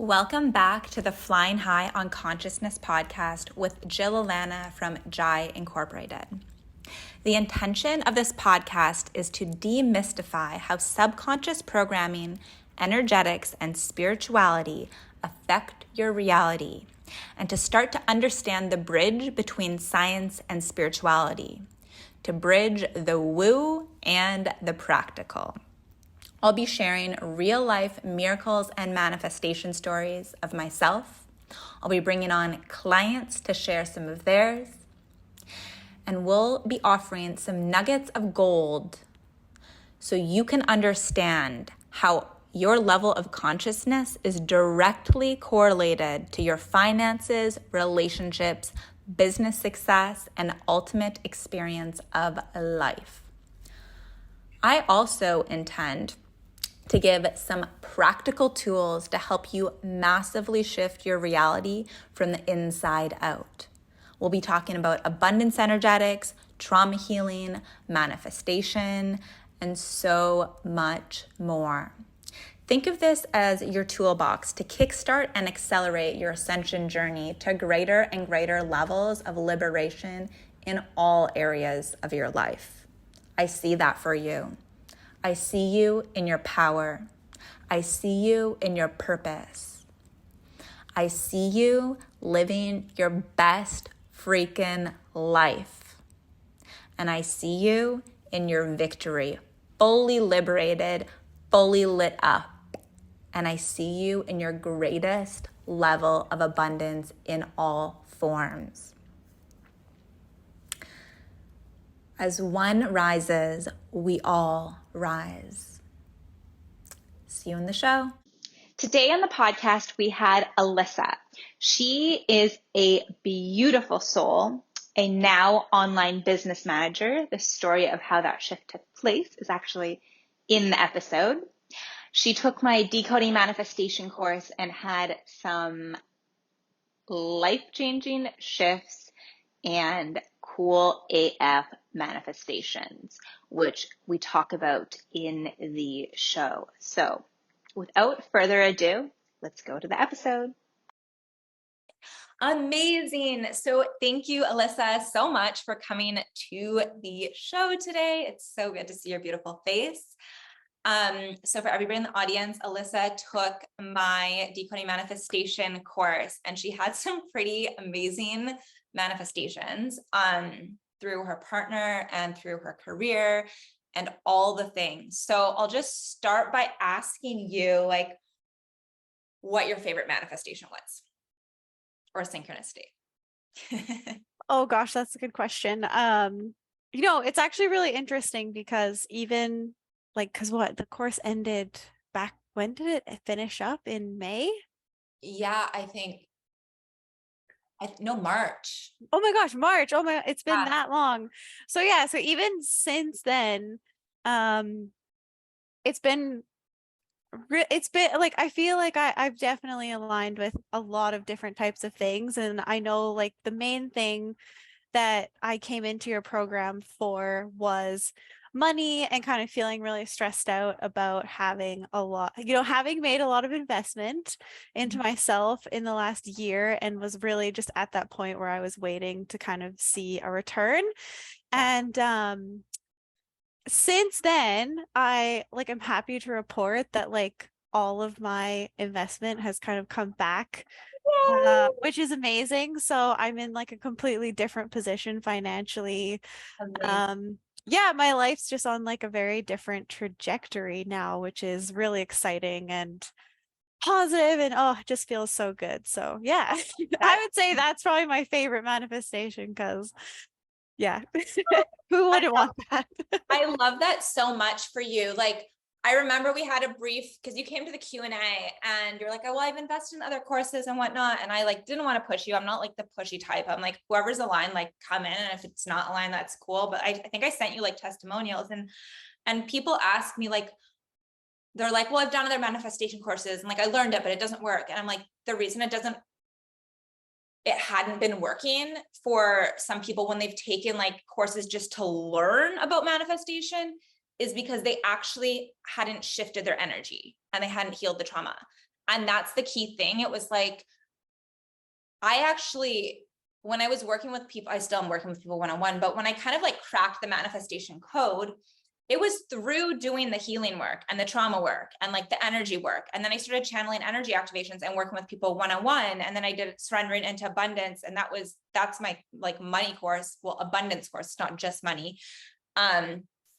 Welcome back to the Flying High on Consciousness podcast with Jill Alana from Jai Incorporated. The intention of this podcast is to demystify how subconscious programming, energetics, and spirituality affect your reality, and to start to understand the bridge between science and spirituality, to bridge the woo and the practical. I'll be sharing real-life miracles and manifestation stories of myself. I'll be bringing on clients to share some of theirs. And we'll be offering some nuggets of gold so you can understand how your level of consciousness is directly correlated to your finances, relationships, business success, and ultimate experience of life. I also intend to give some practical tools to help you massively shift your reality from the inside out. We'll be talking about abundance energetics, trauma healing, manifestation, and so much more. Think of this as your toolbox to kickstart and accelerate your ascension journey to greater and greater levels of liberation in all areas of your life. I see that for you. I see you in your power. I see you in your purpose. I see you living your best freaking life. And I see you in your victory, fully liberated, fully lit up. And I see you in your greatest level of abundance in all forms. As one rises, we all rise. See you in the show. Today on the podcast, we had Alissa. She is a beautiful soul, a now online business manager. The story of how that shift took place is actually in the episode. She took my deCODING manifestation course and had some life-changing shifts and cool AF manifestations, which we talk about in the show. So without further ado, let's go to the episode. Amazing. So thank you, Alissa, so much for coming to the show today. It's so good to see your beautiful face. So for everybody in the audience, Alissa took my deCODING manifestation course, and she had some pretty amazing manifestations through her partner and through her career and all the things. So I'll just start by asking you, like, what your favorite manifestation was, or synchronicity. Oh gosh, that's a good question. It's actually really interesting because even because the course ended back, when did it finish up? In May? Yeah, I think March. Oh my gosh, March. Oh my, it's been that long. So yeah, so even since then, it's been like, I feel like I've definitely aligned with a lot of different types of things. And I know like the main thing that I came into your program for was money, and kind of feeling really stressed out about having made a lot of investment into myself in the last year, and was really just at that point where I was waiting to kind of see a return. And since then, I'm happy to report that like all of my investment has kind of come back, which is amazing. So I'm in like a completely different position financially. Yeah, my life's just on like a very different trajectory now, which is really exciting and positive, and it just feels so good. So yeah, I would say that's probably my favorite manifestation, because yeah, who wouldn't want that? I love that so much for you. Like, I remember we had a brief, because you came to the Q&A and you're like, oh, well, I've invested in other courses and whatnot. And I like didn't want to push you. I'm not like the pushy type. I'm like, whoever's aligned, like come in. And if it's not aligned, that's cool. But I think I sent you like testimonials, and people ask me, like, they're like, well, I've done other manifestation courses and like I learned it, but it doesn't work. And I'm like, the reason it hadn't been working for some people when they've taken like courses just to learn about manifestation is because they actually hadn't shifted their energy and they hadn't healed the trauma. And that's the key thing. It was like, I actually, when I was working with people, I still am working with people one-on-one, but when I kind of like cracked the manifestation code, it was through doing the healing work and the trauma work and like the energy work. And then I started channeling energy activations and working with people one-on-one. And then I did surrendering into abundance. And that's my like money course. Well, abundance course, it's not just money,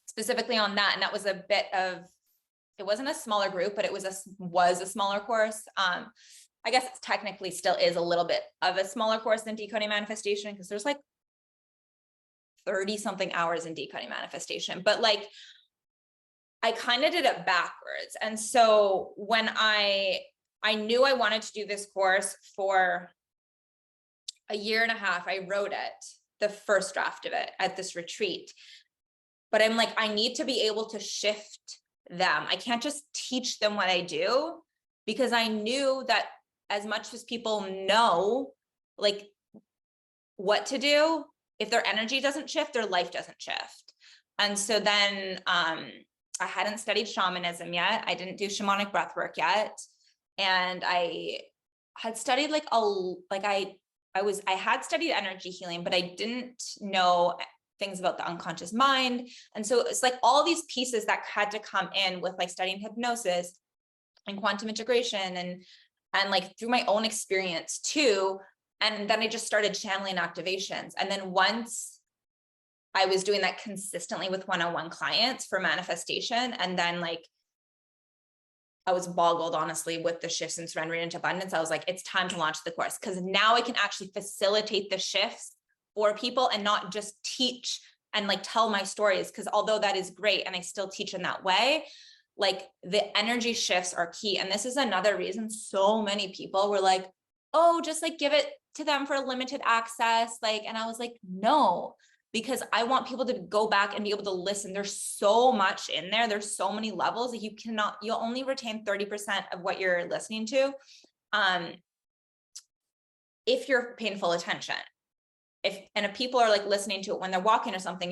specifically on that. And that was a bit of, it wasn't a smaller group, but it was a smaller course. I guess it technically still is a little bit of a smaller course than decoding manifestation, because there's like 30 something hours in decoding manifestation, but like I kind of did it backwards. And so when I knew I wanted to do this course for a year and a half, I wrote it, the first draft of it at this retreat, but I'm like, I need to be able to shift them. I can't just teach them what I do, because I knew that as much as people know like what to do, if their energy doesn't shift, their life doesn't shift. And so then I hadn't studied shamanism yet. I didn't do shamanic breath work yet. And I had studied I had studied energy healing, but I didn't know things about the unconscious mind. And so it's like all these pieces that had to come in with like studying hypnosis and quantum integration and like through my own experience too. And then I just started channeling activations. And then once I was doing that consistently with one-on-one clients for manifestation, and then like I was boggled honestly with the shifts and surrendering into abundance. I was like, it's time to launch the course, because now I can actually facilitate the shifts for people and not just teach and like tell my stories. Because although that is great and I still teach in that way, like the energy shifts are key. And this is another reason so many people were like, oh, just like give it to them for limited access. Like, and I was like, no, because I want people to go back and be able to listen. There's so much in there. There's so many levels that you'll only retain 30% of what you're listening to. If you're paying full attention, if people are like listening to it when they're walking or something,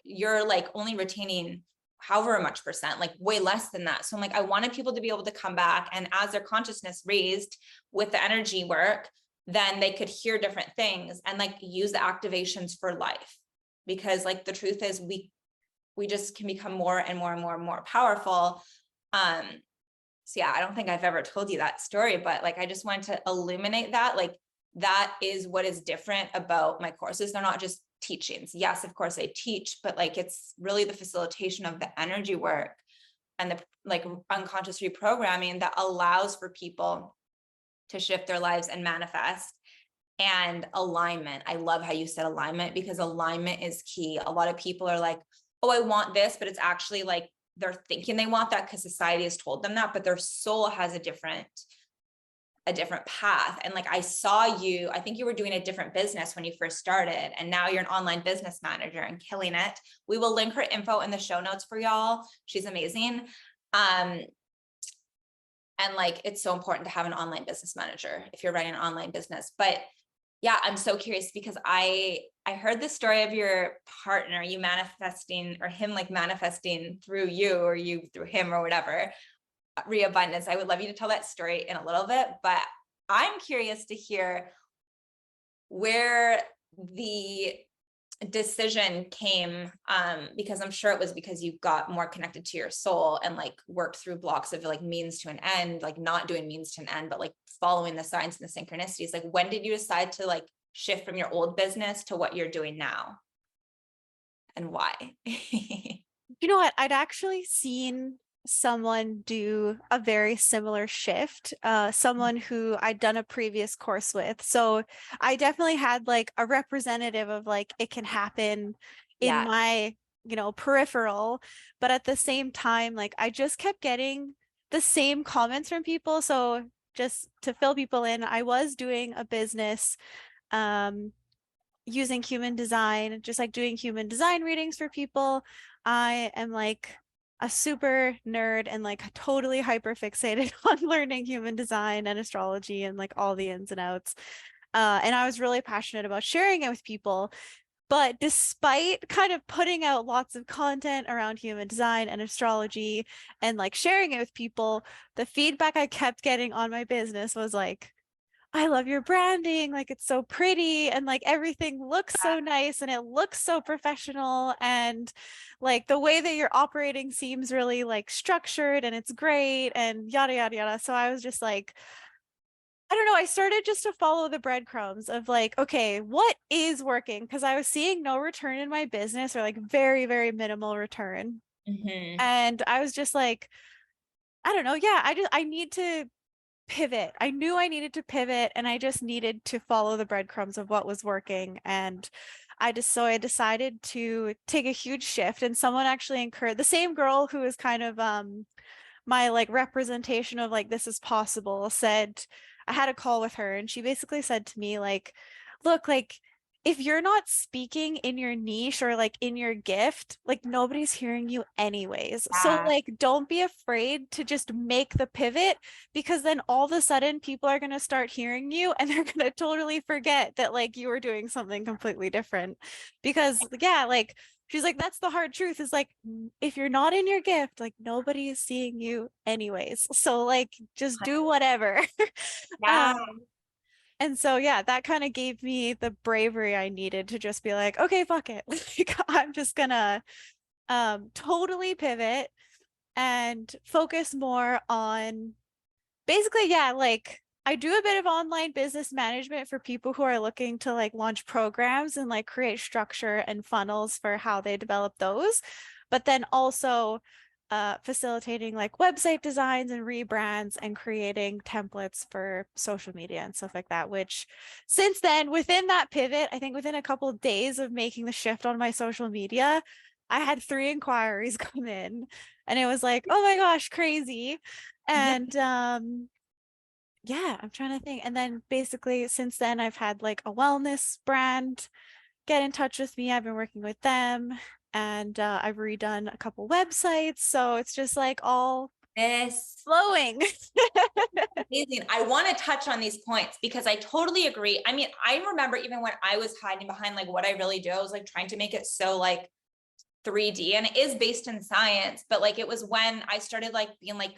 you're like only retaining however much percent, like way less than that. So I'm like, I wanted people to be able to come back, and as their consciousness raised with the energy work, then they could hear different things and like use the activations for life. Because like the truth is we just can become more and more and more and more powerful. So yeah, I don't think I've ever told you that story, but like, I just wanted to illuminate that, like, that is what is different about my courses. They're not just teachings. Yes, of course I teach, but like, it's really the facilitation of the energy work and the like unconscious reprogramming that allows for people to shift their lives and manifest. And alignment. I love how you said alignment, because alignment is key. A lot of people are like, oh, I want this, but it's actually like they're thinking they want that because society has told them that, but their soul has a different path. And like, I saw you, I think you were doing a different business when you first started, and now you're an online business manager and killing it. We will link her info in the show notes for y'all. She's amazing. And like, it's so important to have an online business manager if you're running an online business. But yeah, I'm so curious, because I heard the story of your partner, you manifesting, or him like manifesting through you, or you through him, or whatever, reabundance. I would love you to tell that story in a little bit, but I'm curious to hear where the decision came, because I'm sure it was because you got more connected to your soul and like worked through blocks of like means to an end, like not doing means to an end, but like following the signs and the synchronicities. Like, when did you decide to like shift from your old business to what you're doing now, and why? You know what? I'd actually seen someone do a very similar shift, someone who I'd done a previous course with. So I definitely had like a representative of like, it can happen in Yeah. my, peripheral, but at the same time, like I just kept getting the same comments from people. So just to fill people in, I was doing a business, using human design, just like doing human design readings for people. I am like a super nerd and like totally hyper fixated on learning human design and astrology and like all the ins and outs. And I was really passionate about sharing it with people. But despite kind of putting out lots of content around human design and astrology and like sharing it with people, the feedback I kept getting on my business was like, I love your branding. Like it's so pretty and like everything looks so nice and it looks so professional. And like the way that you're operating seems really like structured and it's great and yada, yada, yada. So I was just like, I don't know. I started just to follow the breadcrumbs of like, okay, what is working? Because I was seeing no return in my business or like very, very minimal return. And I was just like, I don't know. Yeah, I need to pivot. I knew I needed to pivot and I just needed to follow the breadcrumbs of what was working. And I decided to take a huge shift. And someone actually encouraged the same girl who is kind of my like representation of like this is possible said, I had a call with her and she basically said to me like, look, like if you're not speaking in your niche or like in your gift, like nobody's hearing you anyways. So Yeah. like don't be afraid to just make the pivot, because then all of a sudden people are going to start hearing you and they're going to totally forget that like you were doing something completely different. Because yeah, like she's like, that's the hard truth is like, if you're not in your gift, like nobody is seeing you anyways. So like, just do whatever. Yeah. um, and so, yeah, that kind of gave me the bravery I needed to just be like, okay, fuck it. Like, I'm just gonna totally pivot and focus more on basically, yeah, like I do a bit of online business management for people who are looking to like launch programs and like create structure and funnels for how they develop those. But then also facilitating like website designs and rebrands and creating templates for social media and stuff like that, which since then, within that pivot, I think within a couple of days of making the shift on my social media, I had 3 inquiries come in and it was like, oh my gosh, crazy. And yeah, I'm trying to think. And then basically since then I've had like a wellness brand get in touch with me. I've been working with them and I've redone a couple websites. So it's just like all This flowing. amazing. I want to touch on these points because I totally agree. I mean, I remember even when I was hiding behind like what I really do, I was like trying to make it so like 3D, and it is based in science, but like it was when I started like being like,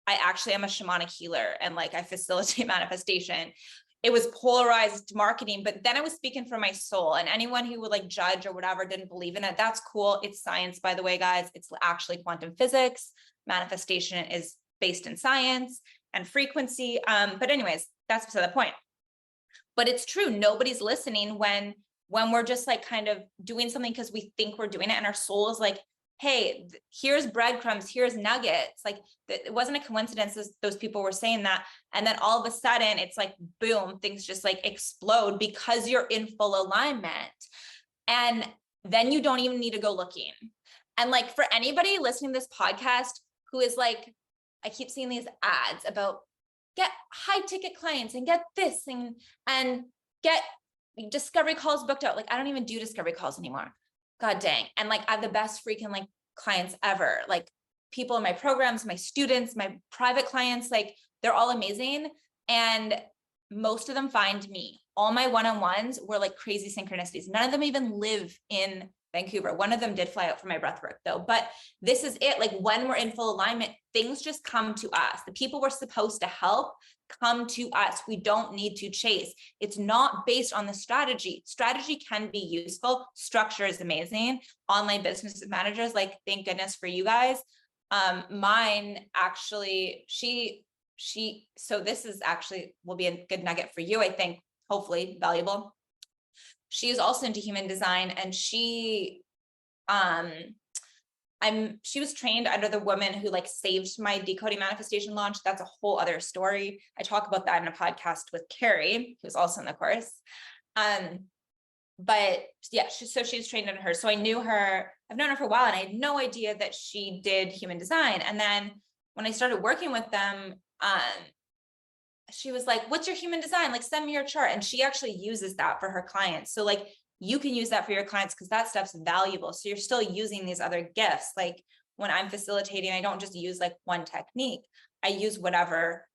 I actually am a shamanic healer and like I facilitate manifestation. It was polarized marketing, but then I was speaking for my soul, and anyone who would like judge or whatever didn't believe in it, that's cool. It's science, by the way, guys. It's actually quantum physics. Manifestation is based in science and frequency. But anyways, that's beside the point. But it's true. Nobody's listening when we're just like kind of doing something because we think we're doing it, and our soul is like, hey, here's breadcrumbs, here's nuggets. Like it wasn't a coincidence those people were saying that. And then all of a sudden it's like, boom, things just like explode because you're in full alignment. And then you don't even need to go looking. And like for anybody listening to this podcast who is like, I keep seeing these ads about get high ticket clients and get this and get discovery calls booked out. Like I don't even do discovery calls anymore. God dang. And like I have the best freaking like clients ever. Like people in my programs, my students, my private clients, like they're all amazing. And most of them find me. All my one-on-ones were like crazy synchronicities. None of them even live in Vancouver. One of them did fly out for my breathwork though, but this is it. Like when we're in full alignment, things just come to us. The people we're supposed to help come to us. We don't need to chase. It's not based on the strategy. Strategy can be useful. Structure is amazing. Online business managers, like thank goodness for you guys. Mine actually, so this is actually will be a good nugget for you, I think, hopefully valuable. She is also into human design, and she was trained under the woman who like saved my deCODING manifestation launch. That's a whole other story. I talk about that in a podcast with Carrie, who's also in the course. But yeah, so she was trained under her. So I knew her, I've known her for a while, and I had no idea that she did human design. And then when I started working with them, she was like, what's your human design? Like, send me your chart. And she actually uses that for her clients. So like, you can use that for your clients because that stuff's valuable. So you're still using these other gifts. Like when I'm facilitating, I don't just use like one technique. I use whatever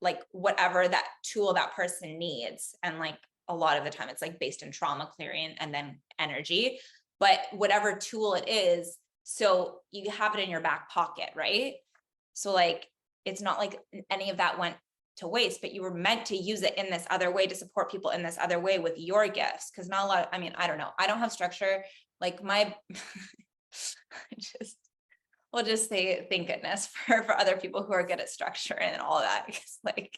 that tool that person needs. And like, a lot of the time it's like based in trauma clearing and then energy, but whatever tool it is, so you have it in your back pocket, right? So like, it's not like any of that went to waste, but you were meant to use it in this other way to support people in this other way with your gifts. Cause not a lot, I mean, I don't know. I don't have structure. Like my, we'll just say thank goodness for other people who are good at structure and all that. Because like,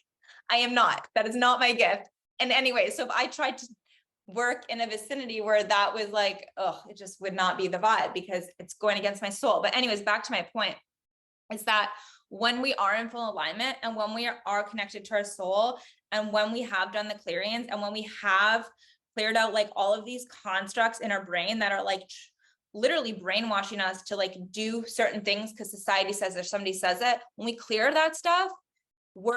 I am not, that is not my gift. And anyway, so if I tried to work in a vicinity where that was like, oh, it just would not be the vibe because it's going against my soul. But anyways, back to my point is that when we are in full alignment and when we are connected to our soul and when we have done the clearings and when we have cleared out like all of these constructs in our brain that are like literally brainwashing us to like do certain things because society says or somebody says it, when we clear that stuff,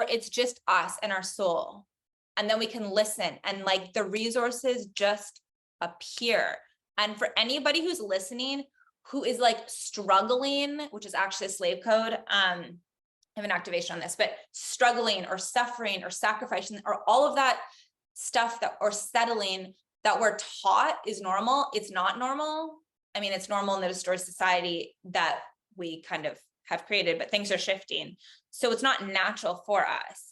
it's just us and our soul. And then we can listen and like the resources just appear. And for anybody who's listening, who is like struggling, which is actually a slave code. I have an activation on this, but struggling or suffering or sacrificing or all of that stuff that or settling that we're taught is normal. It's not normal. I mean, it's normal in the distorted society that we kind of have created, but things are shifting. So it's not natural for us.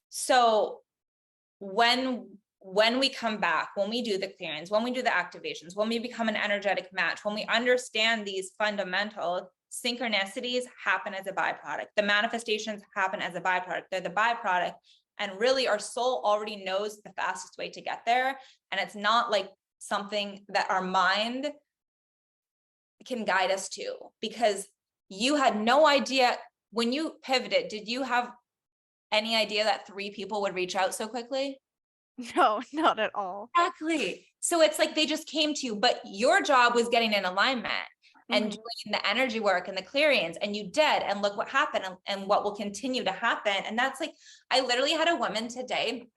So when we come back, when we do the clearings, when we do the activations, when we become an energetic match, when we understand these fundamental synchronicities happen as a byproduct, the manifestations happen as a byproduct, they're the byproduct. And really our soul already knows the fastest way to get there. And it's not like something that our mind can guide us to, because you had no idea when you pivoted, did you have any idea that 3 people would reach out so quickly? No, not at all. Exactly. So it's like they just came to you, but your job was getting in alignment and doing the energy work and the clearings, and you did. And look what happened and what will continue to happen. And that's like, I literally had a woman today,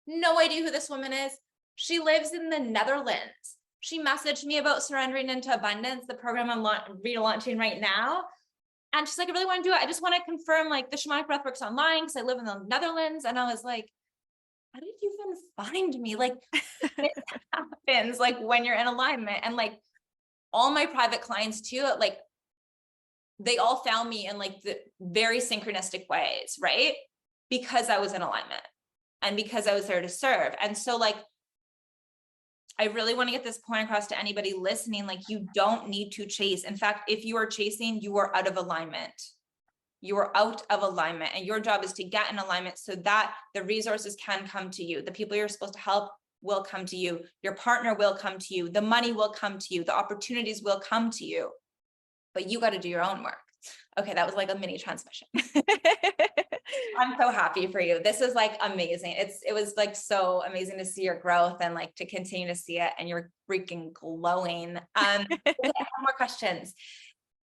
no idea who this woman is. She lives in the Netherlands. She messaged me about surrendering into abundance, the program I'm relaunching right now. And she's like, I really want to do it. I just want to confirm like the shamanic breathwork's online because I live in the Netherlands. And I was like, how did you even find me? Like it happens like when you're in alignment. And like all my private clients too, like they all found me in like the very synchronistic ways, right? Because I was in alignment and because I was there to serve. And so like, I really want to get this point across to anybody listening. Like you don't need to chase. In fact, if you are chasing, you are out of alignment. You are out of alignment, and your job is to get in alignment so that the resources can come to you. The people you're supposed to help will come to you. Your partner will come to you. The money will come to you. The opportunities will come to you, but you got to do your own work. Okay. That was like a mini transmission. I'm so happy for you. This is like amazing. It was like so amazing to see your growth and like to continue to see it. And you're freaking glowing. Okay, I have more questions.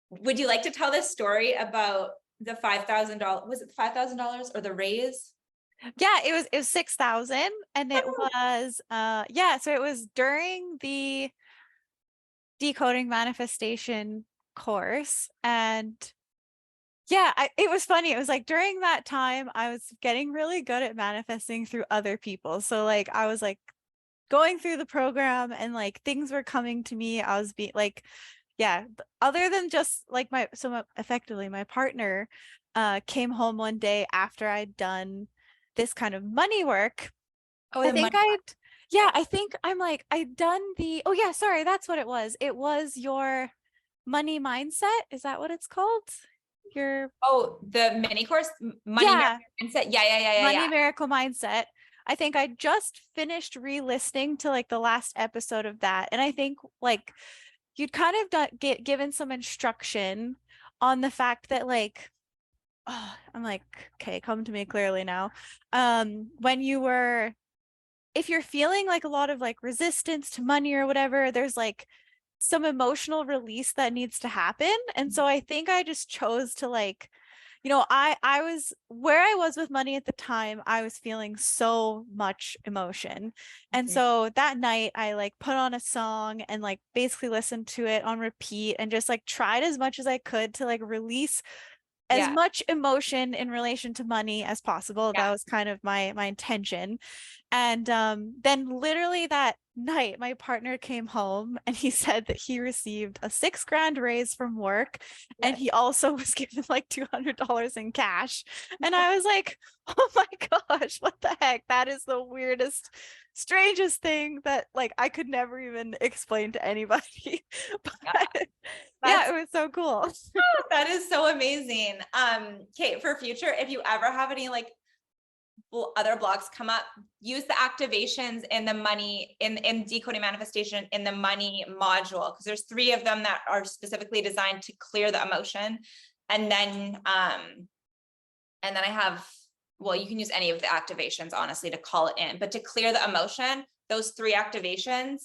Would you like to tell this story about the $5,000? Was it $5,000 or the raise? Yeah, it was 6,000, and it was so it was during the deCODING manifestation course. And yeah, it was funny. It was like during that time I was getting really good at manifesting through other people. So like I was like going through the program and like things were coming to me. I was being like, yeah, other than just like effectively my partner came home one day after I'd done this kind of money work. Oh, I think I'd done sorry, that's what it was. It was your money mindset. Is that what it's called? The mini course, Money Miracle Mindset. Yeah. Money Miracle Mindset. I think I just finished re-listening to like the last episode of that. And I think like you'd kind of get given some instruction on the fact that like, I'm like, okay, come to me clearly now. If you're feeling like a lot of like resistance to money or whatever, there's like some emotional release that needs to happen. And so I think I just chose to like, I was where I was with money at the time. I was feeling so much emotion. And so that night I like put on a song and like basically listened to it on repeat and just like tried as much as I could to like release as Yeah. much emotion in relation to money as possible. Yeah. That was kind of my intention. And then literally that night, my partner came home and he said that he received a $6,000 raise from work. And Yes. he also was given like $200 in cash. And I was like, oh my gosh, what the heck? That is the weirdest, strangest thing that like I could never even explain to anybody. Yeah. But yeah, That's it was so cool. that is so amazing. Kate, for future, if you ever have any like other blocks come up, use the activations in the money in decoding manifestation in the money module, because there's 3 of them that are specifically designed to clear the emotion. And then I have, well, you can use any of the activations honestly to call it in, but to clear the emotion, those 3 activations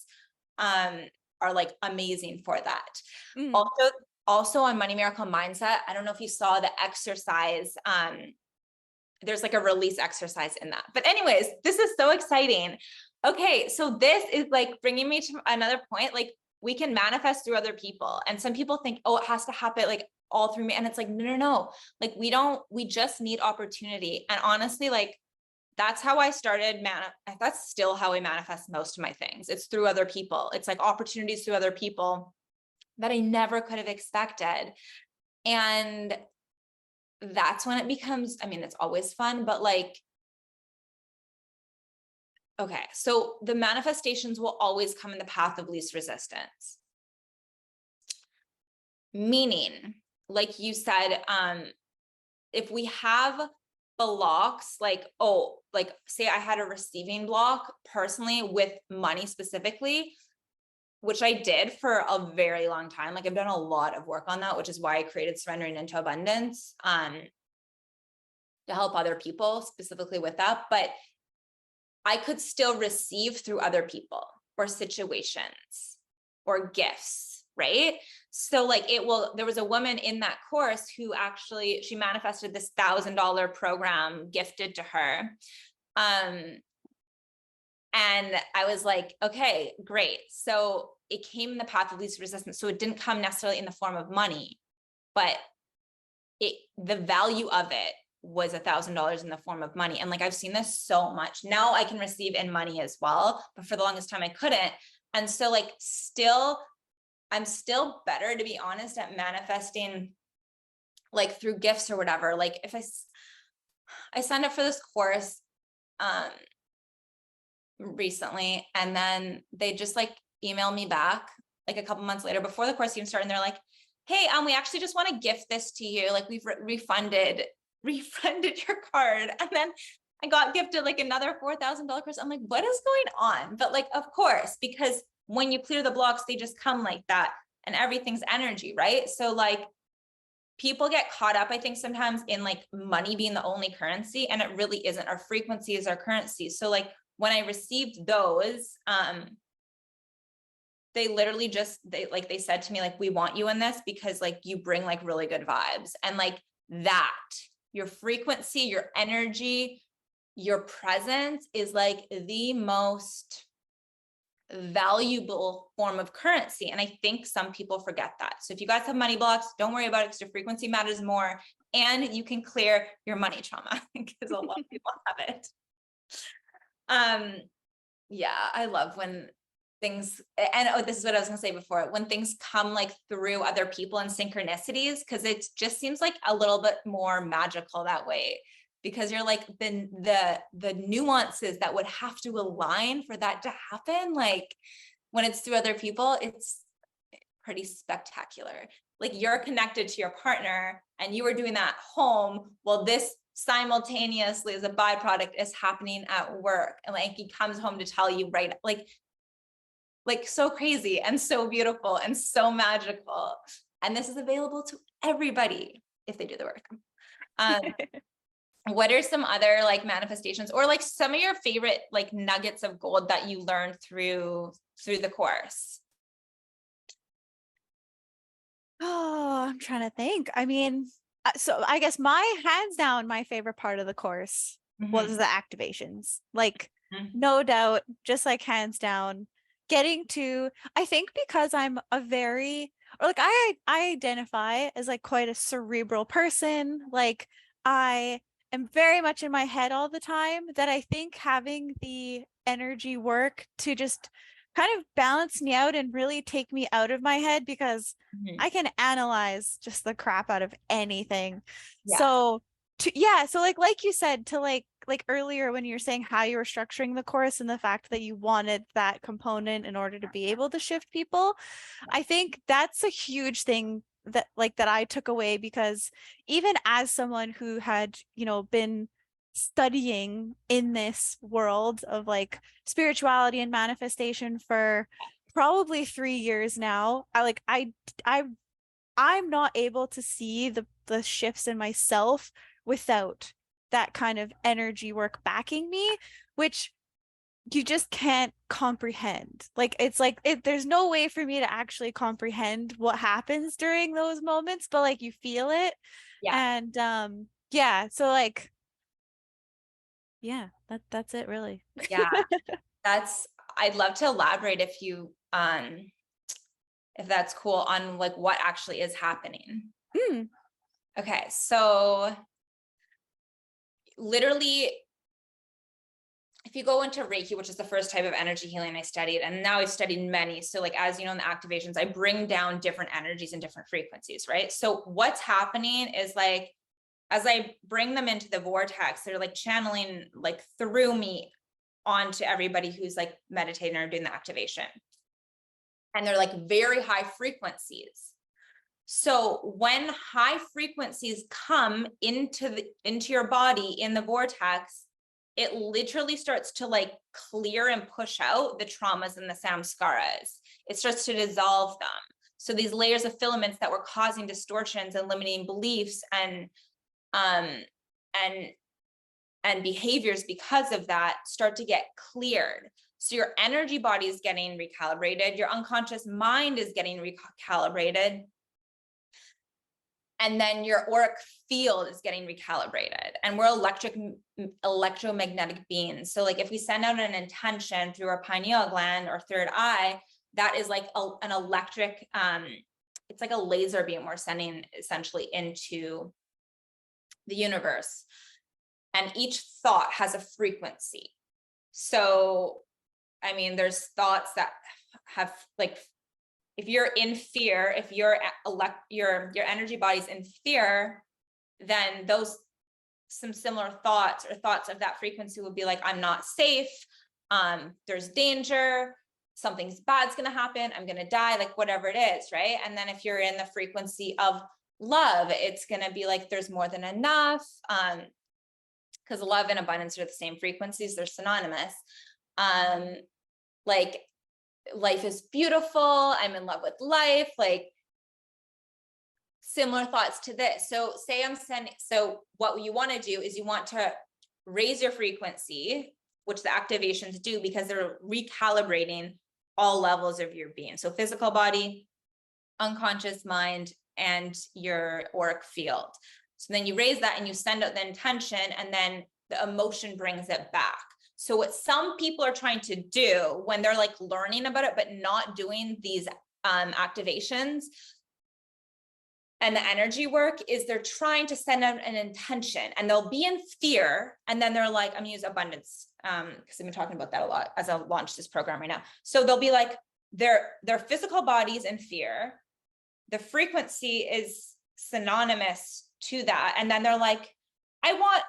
are like amazing for that. Also on Money Miracle Mindset, I don't know if you saw the exercise. There's like a release exercise in that. But anyways, this is so exciting. Okay, so this is like bringing me to another point. Like we can manifest through other people. And some people think, oh, it has to happen like all through me. And it's like, no. Like we just need opportunity. And honestly, like that's how I started. That's still how I manifest most of my things. It's through other people. It's like opportunities through other people that I never could have expected. And that's when it becomes, I mean, it's always fun, but like, okay, so the manifestations will always come in the path of least resistance. Meaning, like you said, if we have blocks, like, oh, like say I had a receiving block personally with money specifically, which I did for a very long time. Like I've done a lot of work on that, which is why I created Surrendering into Abundance, to help other people specifically with that. But I could still receive through other people or situations or gifts, right? So like there was a woman in that course who actually, she manifested this $1,000 program gifted to her. And I was like, okay, great. So it came in the path of least resistance. So it didn't come necessarily in the form of money, but the value of it was $1,000 in the form of money. And like, I've seen this so much. Now I can receive in money as well, but for the longest time I couldn't. And so like, I'm still better, to be honest, at manifesting like through gifts or whatever. Like if I signed up for this course, recently, and then they just like emailed me back like a couple months later before the course even started, and they're like, hey, we actually just want to gift this to you. Like we've refunded your card. And then I got gifted like another $4,000 course. I'm like, what is going on? But like, of course, because when you clear the blocks, they just come like that, and everything's energy, right? So like people get caught up, I think sometimes in like money being the only currency, and it really isn't. Our frequency is our currency. So like when I received those, they literally they said to me, like, we want you in this because like you bring like really good vibes, and like that, your frequency, your energy, your presence is like the most valuable form of currency. And I think some people forget that. So if you guys have money blocks, don't worry about it, because your frequency matters more, and you can clear your money trauma because a lot of people have it. Yeah, I love when things, and this is what I was gonna say before, when things come like through other people and synchronicities, because it just seems like a little bit more magical that way, because you're like the nuances that would have to align for that to happen. Like when it's through other people, it's pretty spectacular. Like you're connected to your partner and you were doing that at home. Well, this simultaneously as a byproduct is happening at work, and like he comes home to tell you, right? Like so crazy and so beautiful and so magical. And this is available to everybody if they do the work. What are some other like manifestations, or like some of your favorite like nuggets of gold that you learned through the course? Oh, I'm trying to think. I mean, so I guess hands down, my favorite part of the course was the activations. Like, no doubt, just like hands down, getting to, I think because I'm or like I identify as like quite a cerebral person. Like I am very much in my head all the time, that I think having the energy work to just kind of balance me out and really take me out of my head, because Mhm. I can analyze just the crap out of anything. Yeah. So yeah, so like you said, to like earlier when you were saying how you were structuring the course and the fact that you wanted that component in order to be able to shift people, I think that's a huge thing that like that I took away, because even as someone who had, you know, been studying in this world of like spirituality and manifestation for probably 3 years now, I I'm not able to see the shifts in myself without that kind of energy work backing me, which you just can't comprehend. Like it's like there's no way for me to actually comprehend what happens during those moments, but like you feel it. Yeah. And yeah, so like yeah, that's it really. Yeah. I'd love to elaborate if that's cool, on like what actually is happening. Mm, Okay. So literally, if you go into Reiki, which is the first type of energy healing I studied, and now I've studied many. So like, as you know, in the activations, I bring down different energies and different frequencies, right? So what's happening is like, as I bring them into the vortex, they're like channeling like through me onto everybody who's like meditating or doing the activation. And they're like very high frequencies. So when high frequencies come into your body in the vortex, it literally starts to like clear and push out the traumas and the samskaras. It starts to dissolve them. So these layers of filaments that were causing distortions and limiting beliefs and behaviors because of that start to get cleared. So your energy body is getting recalibrated, your unconscious mind is getting recalibrated, and then your auric field is getting recalibrated. And we're electromagnetic beings. So like if we send out an intention through our pineal gland or third eye, that is like an electric, it's like a laser beam we're sending essentially into the universe. And each thought has a frequency. So, I mean, there's thoughts that have like, if you're in fear, if your energy body's in fear, then some similar thoughts or thoughts of that frequency would be like, I'm not safe. There's danger. Something's bad's going to happen. I'm going to die, like whatever it is. Right. And then if you're in the frequency of love, it's going to be like, there's more than enough. Because love and abundance are the same frequencies. They're synonymous. Like life is beautiful. I'm in love with life. Like similar thoughts to this. So what you want to do is you want to raise your frequency, which the activations do, because they're recalibrating all levels of your being. So physical body, unconscious mind, and your auric field. So then you raise that and you send out the intention, and then the emotion brings it back. So what some people are trying to do when they're like learning about it, but not doing these activations and the energy work, is they're trying to send out an intention, and they'll be in fear. And then they're like, I'm gonna use abundance because I've been talking about that a lot as I launch this program right now. So they'll be like, their physical bodies in fear, the frequency is synonymous to that. And then they're like, I want,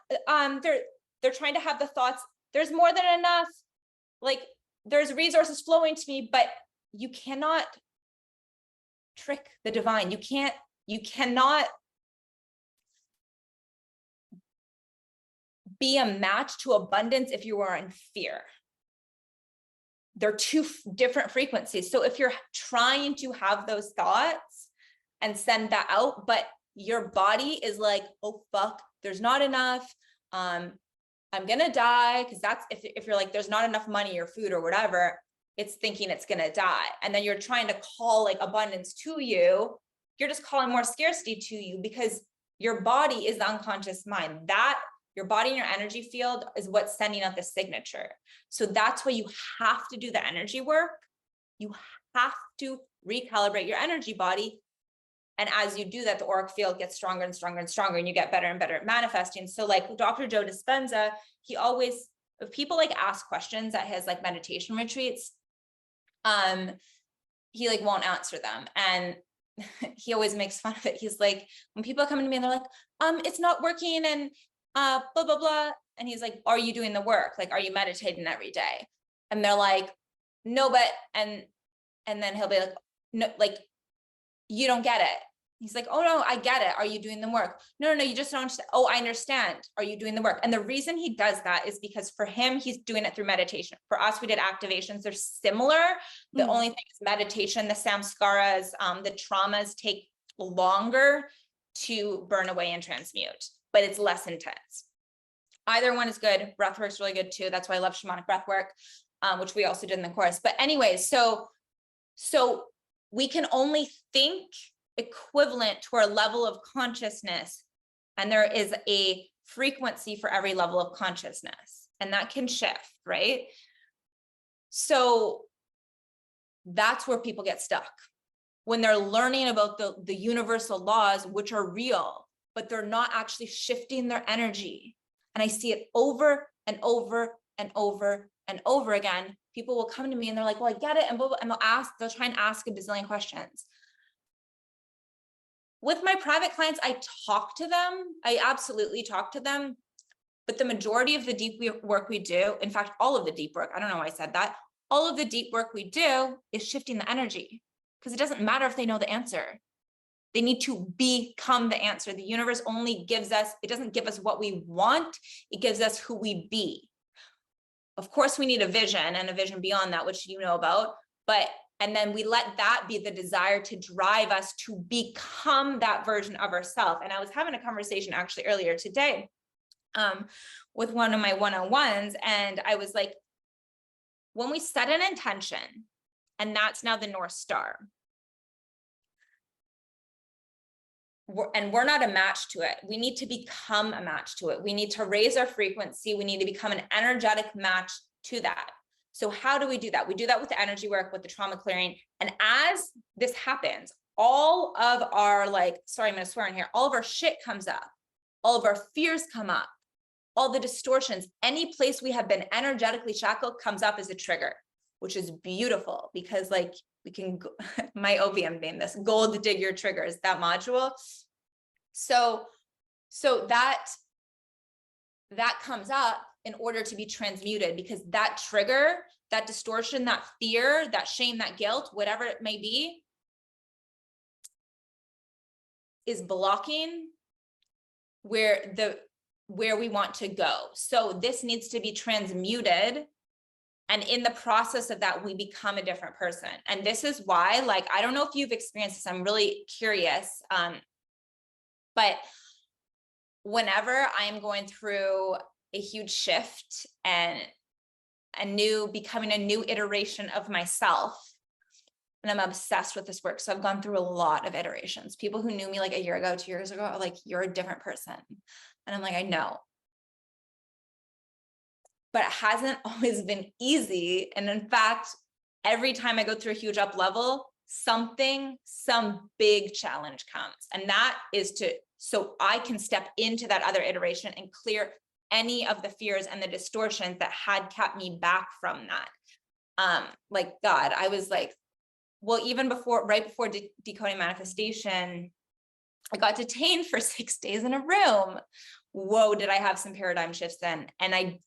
they're trying to have the thoughts, there's more than enough, like there's resources flowing to me, but you cannot trick the divine. You cannot be a match to abundance if you are in fear. They're two different frequencies. So if you're trying to have those thoughts and send that out, but your body is like, oh fuck, there's not enough, I'm gonna die, because that's if you're like, there's not enough money or food or whatever, it's thinking it's gonna die. And then you're trying to call like abundance to you, you're just calling more scarcity to you, because your body is the unconscious mind. That your body and your energy field is what's sending out the signature. So that's why you have to do the energy work. You have to recalibrate your energy body And as you do that, the auric field gets stronger and stronger and stronger, and you get better and better at manifesting. So like Dr. Joe Dispenza, he always, if people like ask questions at his like meditation retreats, he like won't answer them. And he always makes fun of it. He's like, when people come to me and they're like, it's not working and blah, blah, blah. And he's like, are you doing the work? Like, are you meditating every day? And they're like, no, but, and then he'll be like, no, like, you don't get it. He's like, oh no, I get it. Are you doing the work? No, you just don't understand. Oh, I understand. Are you doing the work? And the reason he does that is because for him, he's doing it through meditation. For us, we did activations. They're similar. The only thing is meditation, the samskaras, the traumas take longer to burn away and transmute, but it's less intense. Either one is good. Breath work's really good too. That's why I love shamanic breath work, which we also did in the course. But anyways, so we can only think equivalent to our level of consciousness. And there is a frequency for every level of consciousness, and that can shift, right? So that's where people get stuck when they're learning about the universal laws, which are real, but they're not actually shifting their energy. And I see it over and over and over and over again. People will come to me and they're like, well, I get it. And they'll try and ask a bazillion questions. With my private clients, I talk to them. I absolutely talk to them. But the majority of the deep work we do, in fact, all of the deep work, I don't know why I said that, all of the deep work we do is shifting the energy, because it doesn't matter if they know the answer. They need to become the answer. The universe only gives us, it doesn't give us what we want, it gives us who we be. Of course, we need a vision and a vision beyond that, which you know about, and then we let that be the desire to drive us to become that version of ourselves. And I was having a conversation actually earlier today with one of my one-on-ones, and I was like, when we set an intention, and that's now the North Star, and we're not a match to it. We need to become a match to it. We need to raise our frequency. We need to become an energetic match to that. So how do we do that? We do that with the energy work, with the trauma clearing. And as this happens, all of our, like, sorry, I'm going to swear in here, all of our shit comes up. All of our fears come up. All the distortions, any place we have been energetically shackled comes up as a trigger, which is beautiful because like we can, my OVM named this gold dig your triggers, that module. So that comes up in order to be transmuted, because that trigger, that distortion, that fear, that shame, that guilt, whatever it may be, is blocking where we want to go. So this needs to be transmuted. And in the process of that, we become a different person. And this is why, like, I don't know if you've experienced this, I'm really curious. But whenever I'm going through a huge shift and becoming a new iteration of myself, and I'm obsessed with this work. So I've gone through a lot of iterations. People who knew me like a year ago, 2 years ago, are like, you're a different person. And I'm like, I know. But it hasn't always been easy. And in fact, every time I go through a huge up level, some big challenge comes. And that is so I can step into that other iteration and clear any of the fears and the distortions that had kept me back from that. Like God, I was like, well, even right before decoding manifestation, I got detained for 6 days in a room. Whoa, did I have some paradigm shifts then? And I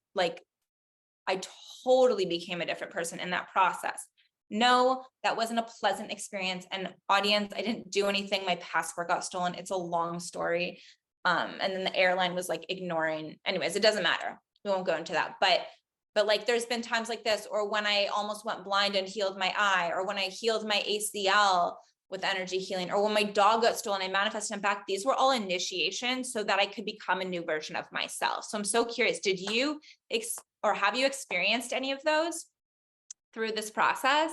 totally became a different person in that process. No, that wasn't a pleasant experience. And audience, I didn't do anything. My passport got stolen. It's a long story. And then the airline was like ignoring. Anyways, it doesn't matter. We won't go into that. But like, there's been times like this, or when I almost went blind and healed my eye, or when I healed my ACL with energy healing, or when my dog got stolen, I manifested him back. These were all initiations so that I could become a new version of myself. So I'm so curious, did you, or have you experienced any of those through this process?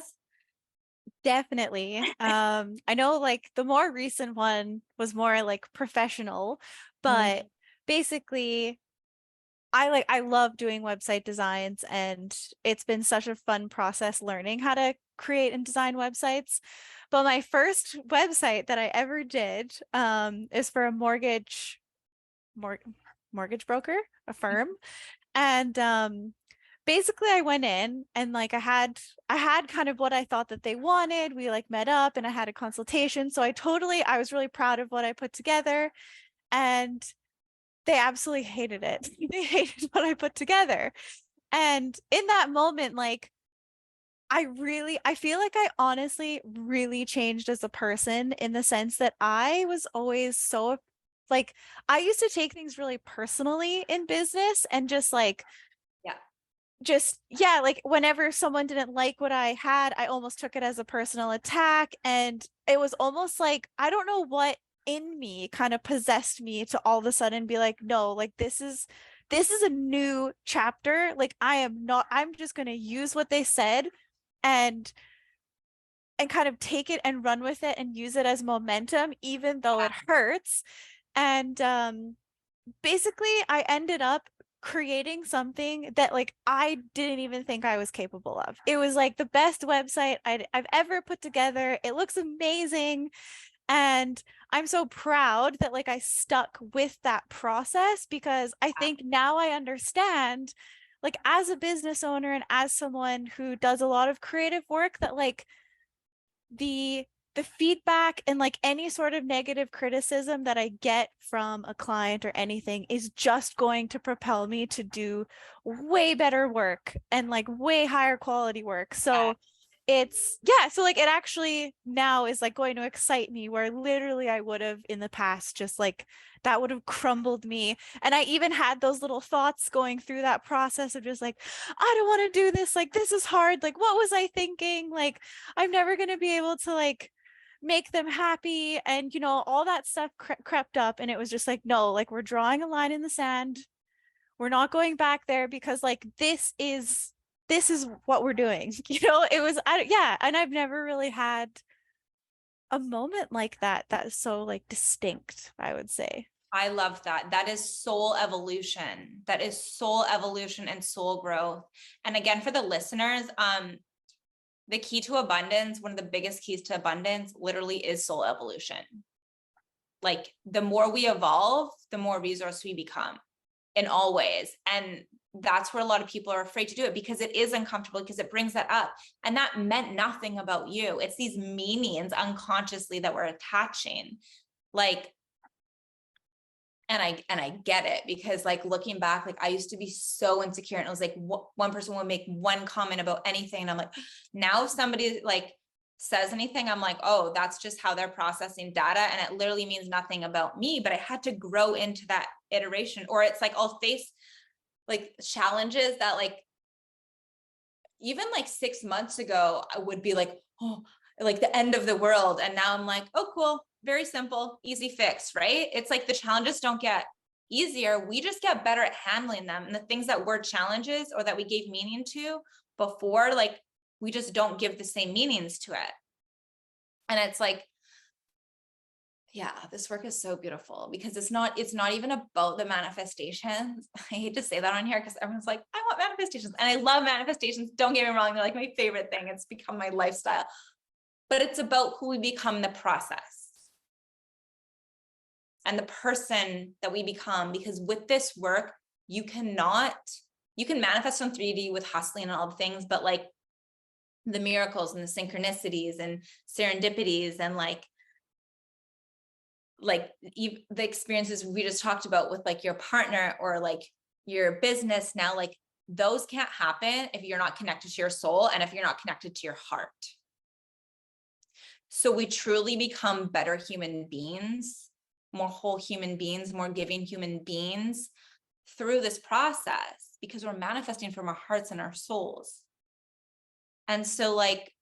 Definitely. I know like the more recent one was more like professional, but basically I love doing website designs, and it's been such a fun process learning how to create and design websites. But my first website that I ever did is for a mor mortgage broker, a firm. And basically I went in and like I had kind of what I thought that they wanted. We like met up and I had a consultation. So I was really proud of what I put together, and they absolutely hated it. They hated what I put together. And in that moment, like I feel like I honestly really changed as a person, in the sense that I was always so like I used to take things really personally in business, and Yeah. just yeah, like whenever someone didn't like what I had, I almost took it as a personal attack. And it was almost like I don't know what in me kind of possessed me to all of a sudden be like, no, like this is a new chapter. Like I'm just going to use what they said, and kind of take it and run with it and use it as momentum, even though it hurts. And basically I ended up creating something that like I didn't even think I was capable of. It was like the best website I've ever put together. It looks amazing. And I'm so proud that like I stuck with that process, because I think now I understand, like as a business owner and as someone who does a lot of creative work, that like the feedback and like any sort of negative criticism that I get from a client or anything is just going to propel me to do way better work and like way higher quality work. So it's yeah, so like it actually now is like going to excite me, where literally I would have in the past just like that would have crumbled me. And I even had those little thoughts going through that process of just like, I don't want to do this, like this is hard, like what was I thinking, like I'm never going to be able to like make them happy, and all that stuff crept up. And it was just like, no, like we're drawing a line in the sand, we're not going back there, because like this is what we're doing. It was yeah, and I've never really had a moment like that that's so like distinct, I would say. I love that. That is soul evolution. That is soul evolution and soul growth. And again, for the listeners, the key to abundance, one of the biggest keys to abundance literally is soul evolution. Like the more we evolve, the more resource we become in all ways. And that's where a lot of people are afraid to do it, because it is uncomfortable, because it brings that up. And that meant nothing about you. It's these meanings unconsciously that we're attaching. Like, and I get it, because like looking back, like I used to be so insecure, and it was like one person would make one comment about anything, and I'm like, now if somebody like says anything, I'm like, oh, that's just how they're processing data, and it literally means nothing about me. But I had to grow into that iteration. Or it's like I'll face like challenges that like even like 6 months ago I would be like, oh, like the end of the world, and now I'm like, oh cool, very simple, easy fix, right? It's like the challenges don't get easier, we just get better at handling them. And the things that were challenges or that we gave meaning to before, like we just don't give the same meanings to it. And it's like, yeah, this work is so beautiful, because it's not even about the manifestations. I hate to say that on here, because everyone's like, I want manifestations, and I love manifestations, don't get me wrong, they're like my favorite thing, it's become my lifestyle. But it's about who we become in the process and the person that we become. Because with this work, you can manifest on 3D with hustling and all the things, but like the miracles and the synchronicities and serendipities and like the experiences we just talked about with like your partner or like your business now, like those can't happen if you're not connected to your soul and if you're not connected to your heart. So we truly become better human beings, more whole human beings, more giving human beings through this process, because we're manifesting from our hearts and our souls. And so like,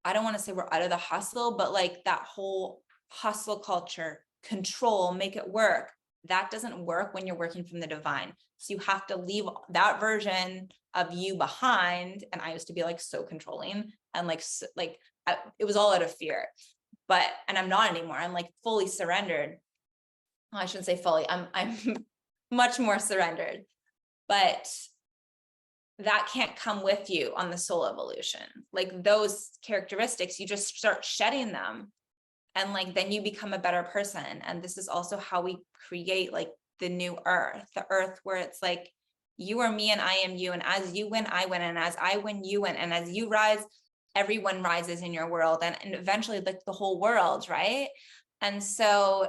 I don't want to say we're out of the hustle, but like that whole hustle culture, control, make it work, that doesn't work when you're working from the divine. So you have to leave that version of you behind. And I used to be like so controlling and it was all out of fear, and I'm not anymore. I'm like fully surrendered. I shouldn't say fully, I'm much more surrendered, but that can't come with you on the soul evolution. Like those characteristics, you just start shedding them, and like then you become a better person. And this is also how we create like the new earth, the earth where it's like you are me and I am you, and as you win I win, and as I win you win, and as you rise everyone rises in your world, and eventually like the whole world, right? And so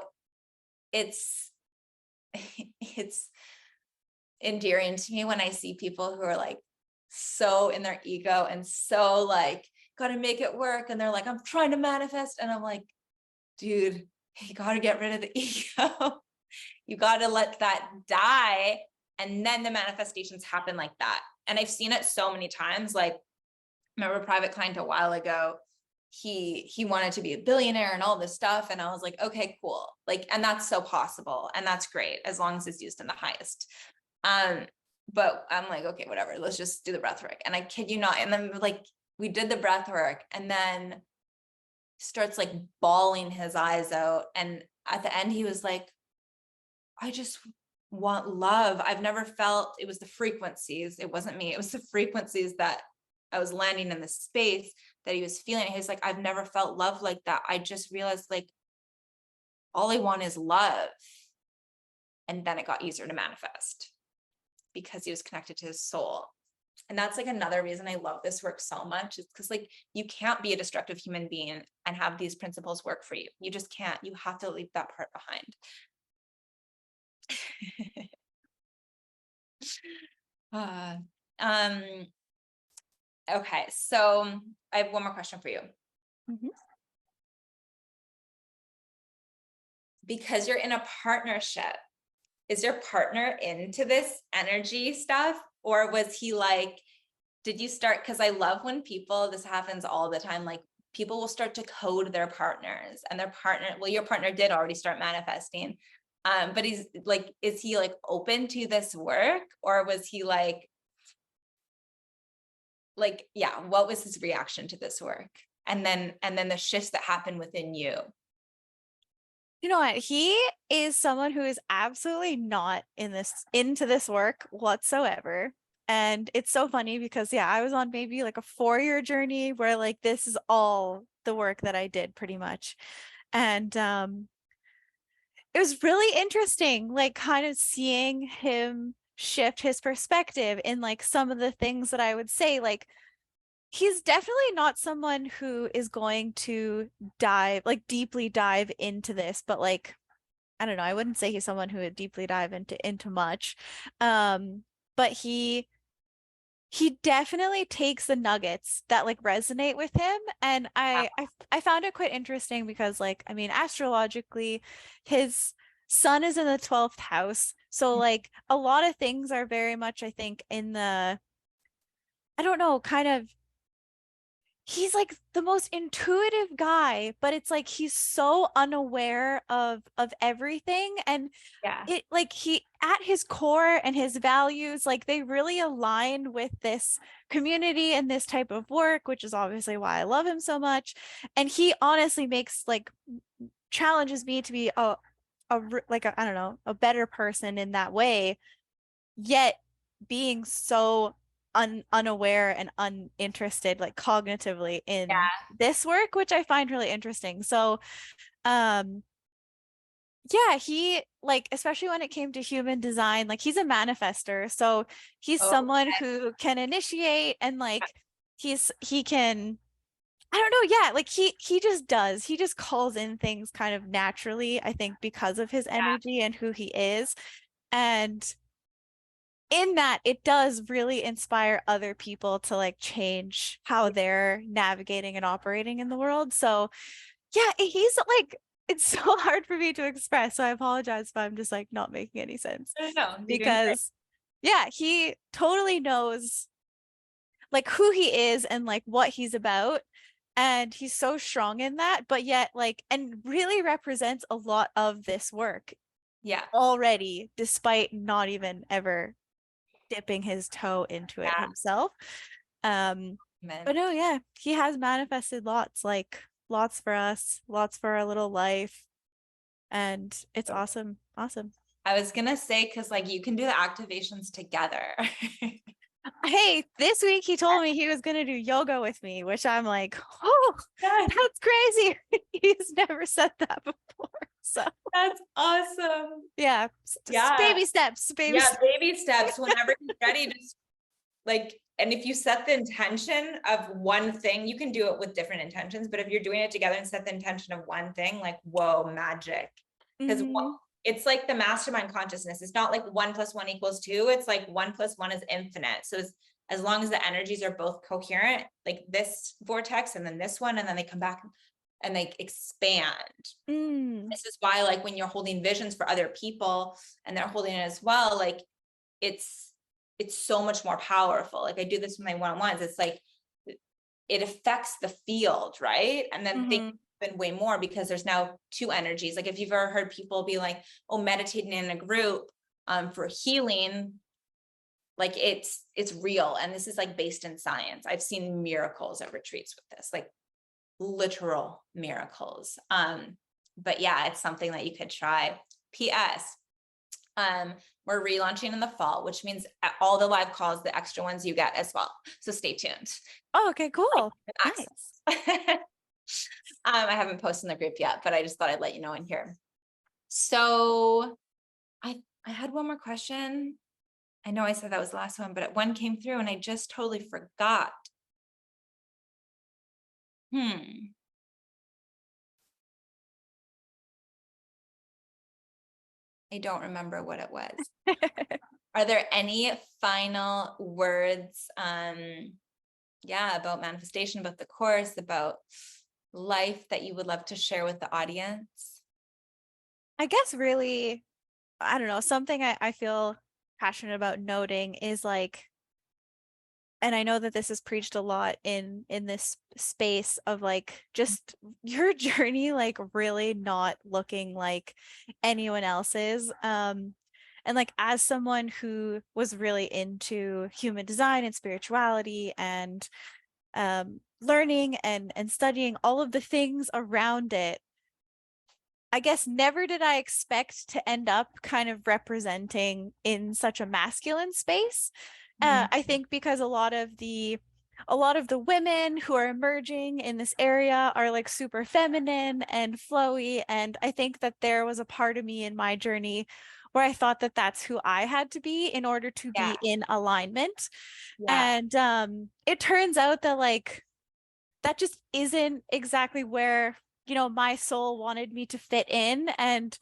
it's it's endearing to me when I see people who are like so in their ego and so like gotta make it work, and they're like, I'm trying to manifest, and I'm like, dude, you gotta get rid of the ego. You gotta let that die, and then the manifestations happen like that. And I've seen it so many times. Like, I remember a private client a while ago, he wanted to be a billionaire and all this stuff, and I was like, okay, cool, like, and that's so possible, and that's great as long as it's used in the highest. But I'm like, okay, whatever, let's just do the breath work. And I kid you not, and then like we did the breath work, and then starts like bawling his eyes out, and at the end he was like, I just want love. I've never felt, it was the frequencies, it wasn't me, it was the frequencies that I was landing in the space that he was feeling. He's like, I've never felt love like that. I just realized like all I want is love. And then it got easier to manifest because he was connected to his soul. And that's like another reason I love this work so much, is because like you can't be a destructive human being and have these principles work for you. You just can't. You have to leave that part behind. Okay, so I have one more question for you. Mhm. Because you're in a partnership, is your partner into this energy stuff? Or was he like, did you start, because I love when people, this happens all the time, like people will start to code their partners, and their partner, well, your partner did already start manifesting. But he's like, is he like open to this work, or was he like, yeah, what was his reaction to this work? And then the shifts that happen within you. You know what? He is someone who is absolutely not into this work whatsoever. And it's so funny because yeah, I was on maybe like a 4-year journey where like this is all the work that I did pretty much. And it was really interesting, like kind of seeing him shift his perspective in like some of the things that I would say. Like he's definitely not someone who is going to deeply dive into this, but like I don't know, I wouldn't say he's someone who would deeply dive into much. But he definitely takes the nuggets that like resonate with him. And I found it quite interesting because like, I mean, astrologically, his sun is in the 12th house. So like a lot of things are very much, I think, in the, I don't know, kind of, he's like the most intuitive guy, but it's like he's so unaware of everything. And Yeah. it like he at his core and his values, like they really align with this community and this type of work, which is obviously why I love him so much. And he honestly makes like challenges me to be I don't know, a better person in that way, yet being so unaware and uninterested like cognitively in Yeah. this work, which I find really interesting. So um yeah, he like, especially when it came to human design, like he's a manifester. So he's someone Okay. who can initiate and like he can, I don't know, yeah, like he just does. He just calls in things kind of naturally, I think, because of his Yeah. energy and who he is. And in that, it does really inspire other people to like change how they're navigating and operating in the world. So yeah, he's like, it's so hard for me to express. So I apologize if I'm just like not making any sense, No, you're doing great. because yeah, he totally knows like who he is and like what he's about. And he's so strong in that, but yet like, and really represents a lot of this work Yeah. already, despite not even ever dipping his toe into it Yeah. himself. Man. But no, yeah, he has manifested lots, like lots for us, lots for our little life. and it's awesome. Awesome. I was gonna say, because like you can do the activations together. Hey, this week he told me he was going to do yoga with me, which I'm like, oh, Yes, that's crazy. He's never said that before. So that's awesome. yeah, Yeah. baby steps, baby Yeah, steps. baby steps. Whenever he's ready, just like, and if you set the intention of one thing, you can do it with different intentions, but if you're doing it together and set the intention of one thing, like, whoa, magic. Because it's like the mastermind consciousness. It's not like 1 + 1 = 2. It's like 1 + 1 is infinite. So as long as the energies are both coherent, like this vortex and then this one, and then they come back and they expand. This is why, like, when you're holding visions for other people and they're holding it as well, like it's so much more powerful. Like I do this with my one-on-ones. It's like it affects the field, right? And then things happen way more because there's now two energies. Like if you've ever heard people be like, oh, meditating in a group for healing, like it's real. And this is like based in science. I've seen miracles at retreats with this, like literal miracles. But yeah, it's something that you could try. PS, we're relaunching in the fall, which means all the live calls, the extra ones you get as well. So stay tuned. Oh, okay, cool. Nice. I haven't posted in the group yet, but I just thought I'd let you know in here. So I had one more question. I know I said that was the last one, but one came through and I just totally forgot. I don't remember what it was. Are there any final words, about manifestation, about the course, about life that you would love to share with the audience? I guess really, I don't know, something I feel passionate about noting is like, and I know that this is preached a lot in this space of like just your journey, like really not looking like anyone else's. And like as someone who was really into human design and spirituality and learning and studying all of the things around it, I guess never did I expect to end up kind of representing in such a masculine space. I think because a lot of the women who are emerging in this area are like super feminine and flowy, and I think that there was a part of me in my journey where I thought that that's who I had to be in order to be in alignment. And it turns out that like that just isn't exactly where, you know, my soul wanted me to fit in. And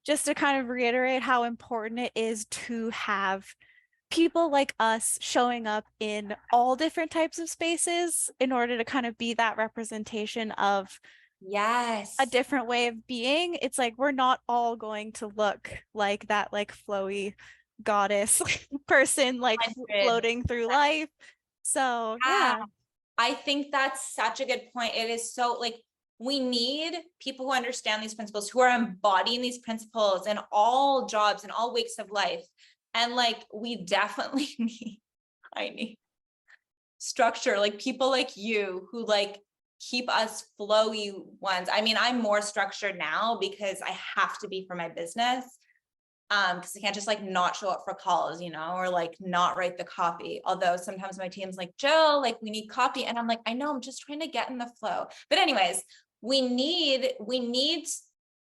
just to kind of reiterate how important it is to have people like us showing up in all different types of spaces in order to kind of be that representation of a different way of being. It's like we're not all going to look like that like flowy goddess person like floating through life. So yeah. I think that's such a good point. It is so like we need people who understand these principles, who are embodying these principles in all jobs and all wakes of life. And like we definitely need structure, like people like you who like keep us flowy ones. I mean, I'm more structured now because I have to be for my business. Because I can't just like not show up for calls, you know, or like not write the copy. Although sometimes my team's like, Jill, like we need copy. And I'm like, I know, I'm just trying to get in the flow. But anyways, we need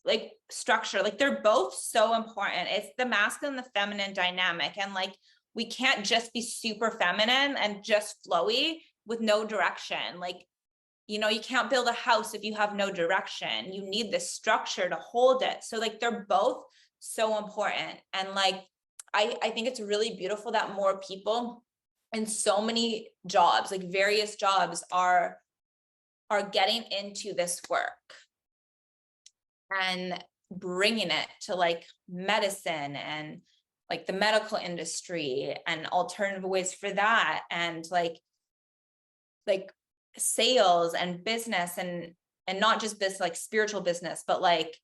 like structure. Like they're both so important. It's the masculine and the feminine dynamic. And like, we can't just be super feminine and just flowy with no direction. Like, you know, you can't build a house if you have no direction. You need the structure to hold it. So like, they're both so important. And like I think it's really beautiful that more people in so many jobs, like various jobs, are getting into this work and bringing it to like medicine and like the medical industry and alternative ways for that, and like sales and business and not just this like spiritual business, but like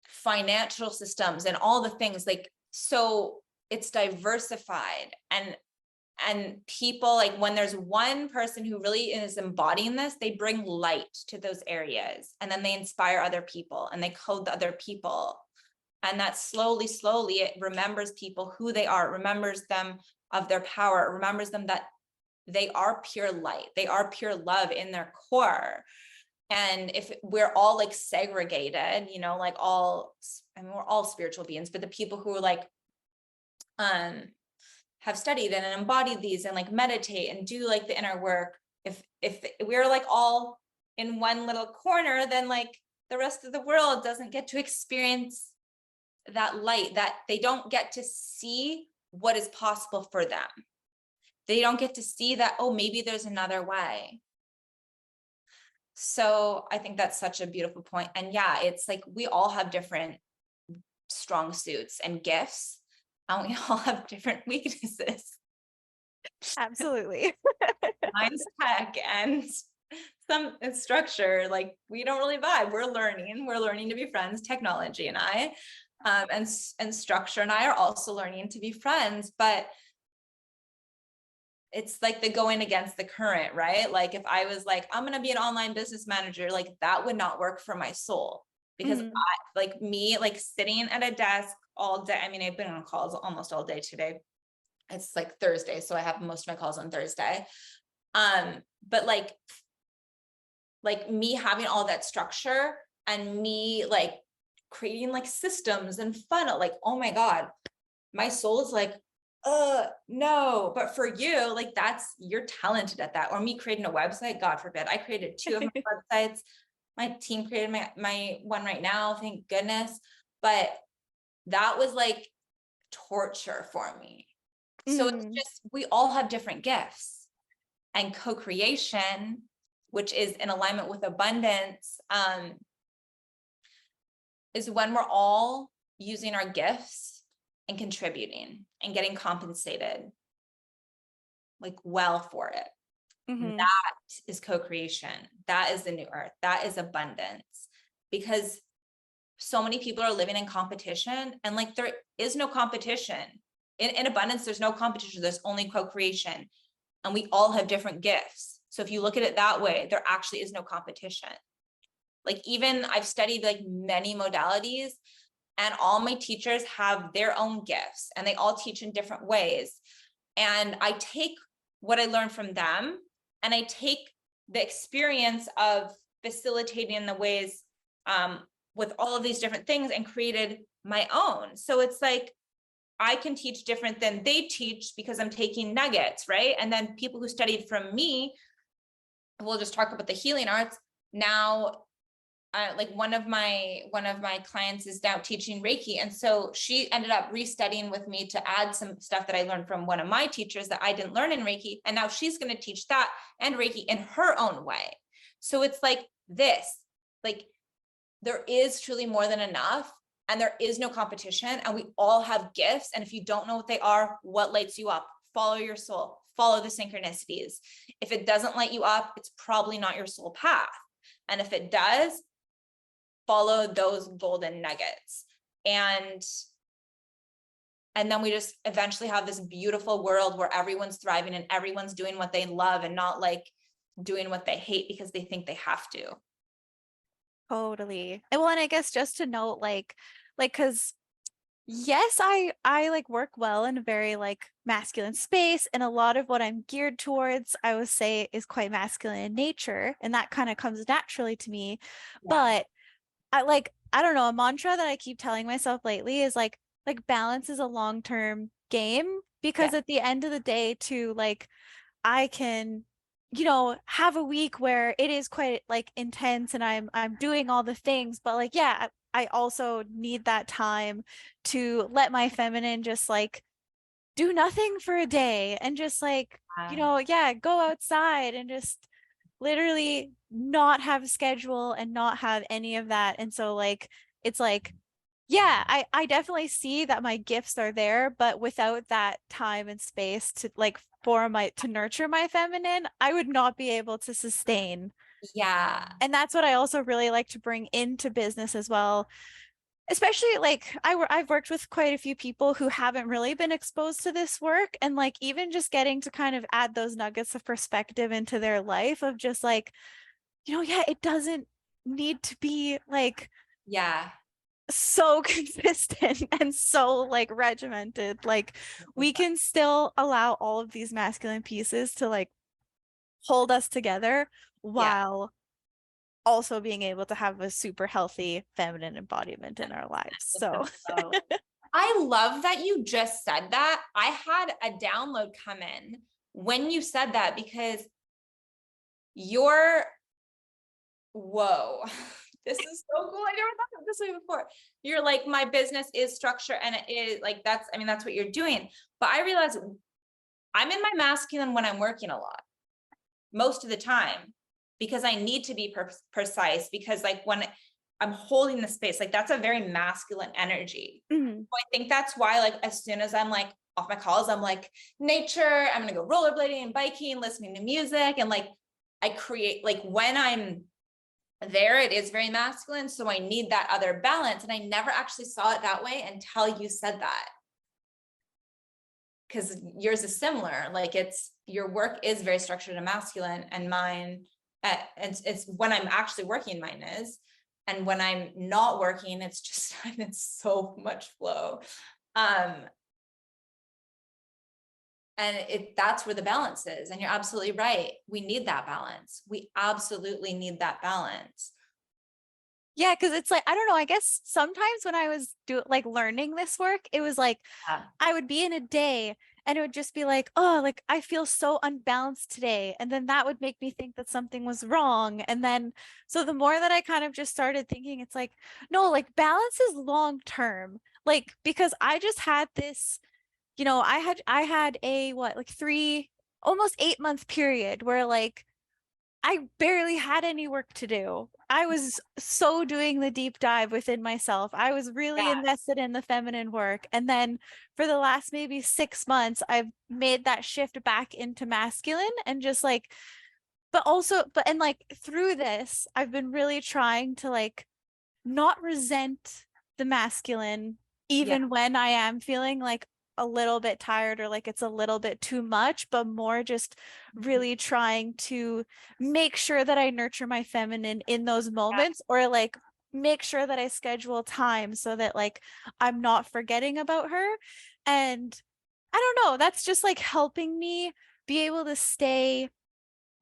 financial systems and all the things. Like, so it's diversified. And And people, like when there's one person who really is embodying this, they bring light to those areas, and then they inspire other people and they code the other people. And that slowly, it remembers people who they are, remembers them of their power, remembers them that they are pure light, they are pure love in their core. And if we're all like segregated, you know, like I mean, we're all spiritual beings, but the people who are like have studied and embodied these and like meditate and do like the inner work, if we're like all in one little corner, then like the rest of the world doesn't get to experience that light, that they don't get to see what is possible for them. They don't get to see that, oh, maybe there's another way. So I think that's such a beautiful point. And yeah, it's like we all have different strong suits and gifts, and we all have different weaknesses. Absolutely. Mine's tech and some structure. Like we don't really vibe. We're learning to be friends, technology and I, and structure and I are also learning to be friends, but it's like the going against the current, right? Like if I was like, I'm going to be an online business manager, like that would not work for my soul, because I, like me, like sitting at a desk all day. I mean, I've been on calls almost all day today. It's like Thursday, so I have most of my calls on Thursday. But like me having all that structure and me like creating like systems and funnel, like, oh my God, my soul is like, no. But for you, like you're talented at that. Or me creating a website, God forbid. I created 2 of my websites. My team created my one right now, thank goodness. But that was like torture for me. So it's just, we all have different gifts, and co-creation, which is in alignment with abundance, is when we're all using our gifts and contributing and getting compensated like well for it. That is co-creation. That is the new earth. That is abundance. Because so many people are living in competition, and like there is no competition. In abundance, there's no competition. There's only co-creation. And we all have different gifts. So if you look at it that way, there actually is no competition. Like even I've studied like many modalities, and all my teachers have their own gifts and they all teach in different ways. And I take what I learned from them, and I take the experience of facilitating in the ways with all of these different things and created my own. So it's like, I can teach different than they teach because I'm taking nuggets, right? And then people who studied from me, we'll just talk about the healing arts. Now, like one of my clients is now teaching Reiki. And so she ended up restudying with me to add some stuff that I learned from one of my teachers that I didn't learn in Reiki. And now she's going to teach that and Reiki in her own way. So it's like this, like there is truly more than enough, and there is no competition, and we all have gifts. And if you don't know what they are, what lights you up, follow your soul, follow the synchronicities. If it doesn't light you up, it's probably not your soul path. And if it does, follow those golden nuggets. And then we just eventually have this beautiful world where everyone's thriving and everyone's doing what they love and not like doing what they hate because they think they have to. Totally. And well, and I guess just to note, because yes, I like work well in a very like masculine space, and a lot of what I'm geared towards, I would say, is quite masculine in nature, and that kind of comes naturally to me. Yeah. But I don't know, a mantra that I keep telling myself lately is like balance is a long-term game, because at the end of the day too, like I can, have a week where it is quite like intense and I'm doing all the things, but like, yeah, I also need that time to let my feminine just like do nothing for a day and just like, go outside and just literally not have a schedule and not have any of that. And so like, it's like, yeah, I definitely see that my gifts are there, but without that time and space to like to nurture my feminine, I would not be able to sustain. Yeah. And that's what I also really like to bring into business as well. especially like I've worked with quite a few people who haven't really been exposed to this work, and like even just getting to kind of add those nuggets of perspective into their life of just like, yeah, it doesn't need to be like Yeah. so consistent and so like regimented. Like we can still allow all of these masculine pieces to like hold us together Yeah. while also being able to have a super healthy feminine embodiment in our lives. So I love that you just said that. I had a download come in when you said that, because you're, whoa, this is so cool. I never thought of this way before. You're like, my business is structure, and it is like, that's what you're doing. But I realize I'm in my masculine when I'm working a lot, most of the time, because I need to be precise, because like when I'm holding the space, like that's a very masculine energy. mm-hmm. So I think that's why, like, as soon as I'm like off my calls, I'm like, nature, I'm gonna go rollerblading and biking, listening to music, and like I create, like when I'm there, it is very masculine. So I need that other balance. And I never actually saw it that way until you said that. Because yours is similar. Like your work is very structured and masculine, and mine, it's when I'm actually working, mine is. And when I'm not working, it's just, it's so much flow. And that's where the balance is. And you're absolutely right. We need that balance. We absolutely need that balance. Yeah, because it's like, I don't know, I guess sometimes when I was learning this work, it was like I would be in a day and it would just be like, oh, like I feel so unbalanced today. And then that would make me think that something was wrong. And then so the more that I kind of just started thinking, it's like, no, like balance is long term. Like, because I just had this, I had a like almost 8 month period where like I barely had any work to do. I was so doing the deep dive within myself. I was really Yeah. invested in the feminine work. And then for the last maybe 6 months, I've made that shift back into masculine and just like, and like through this, I've been really trying to like not resent the masculine, Yeah. even when I am feeling like a little bit tired or like it's a little bit too much, but more just really trying to make sure that I nurture my feminine in those moments, or like make sure that I schedule time so that like I'm not forgetting about her. And I don't know, that's just like helping me be able to stay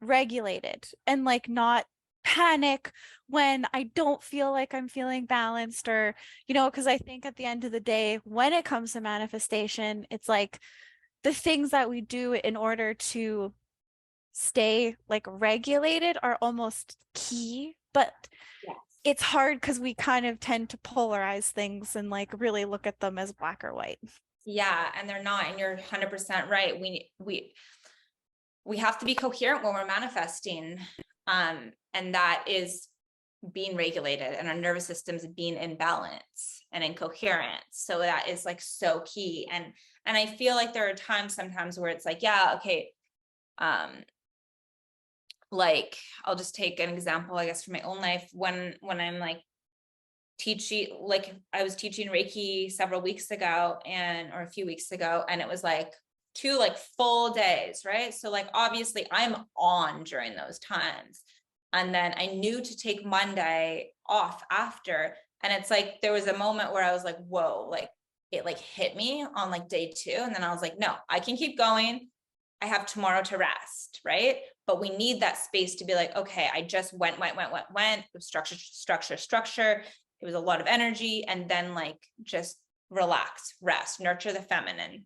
regulated and like not panic when I don't feel like I'm feeling balanced, or because I think at the end of the day, when it comes to manifestation, it's like the things that we do in order to stay like regulated are almost key, but Yes. it's hard because we kind of tend to polarize things and like really look at them as black or white. Yeah, and they're not, and you're 100% right. We have to be coherent when we're manifesting, and that is being regulated, and our nervous systems being in balance and in coherence. So that is like so key. And I feel like there are times sometimes where it's like, yeah, okay, like I'll just take an example, I guess, from my own life, when I'm like teaching, like I was teaching Reiki several weeks ago, or a few weeks ago, and it was like 2 like full days, right? So like obviously I'm on during those times, and then I knew to take Monday off after, and it's like there was a moment where I was like, whoa, like it like hit me on like day 2, and then I was like, no, I can keep going. I have tomorrow to rest, right? But we need that space to be like, okay, I just went. It was structure. It was a lot of energy, and then like just relax, rest, nurture the feminine.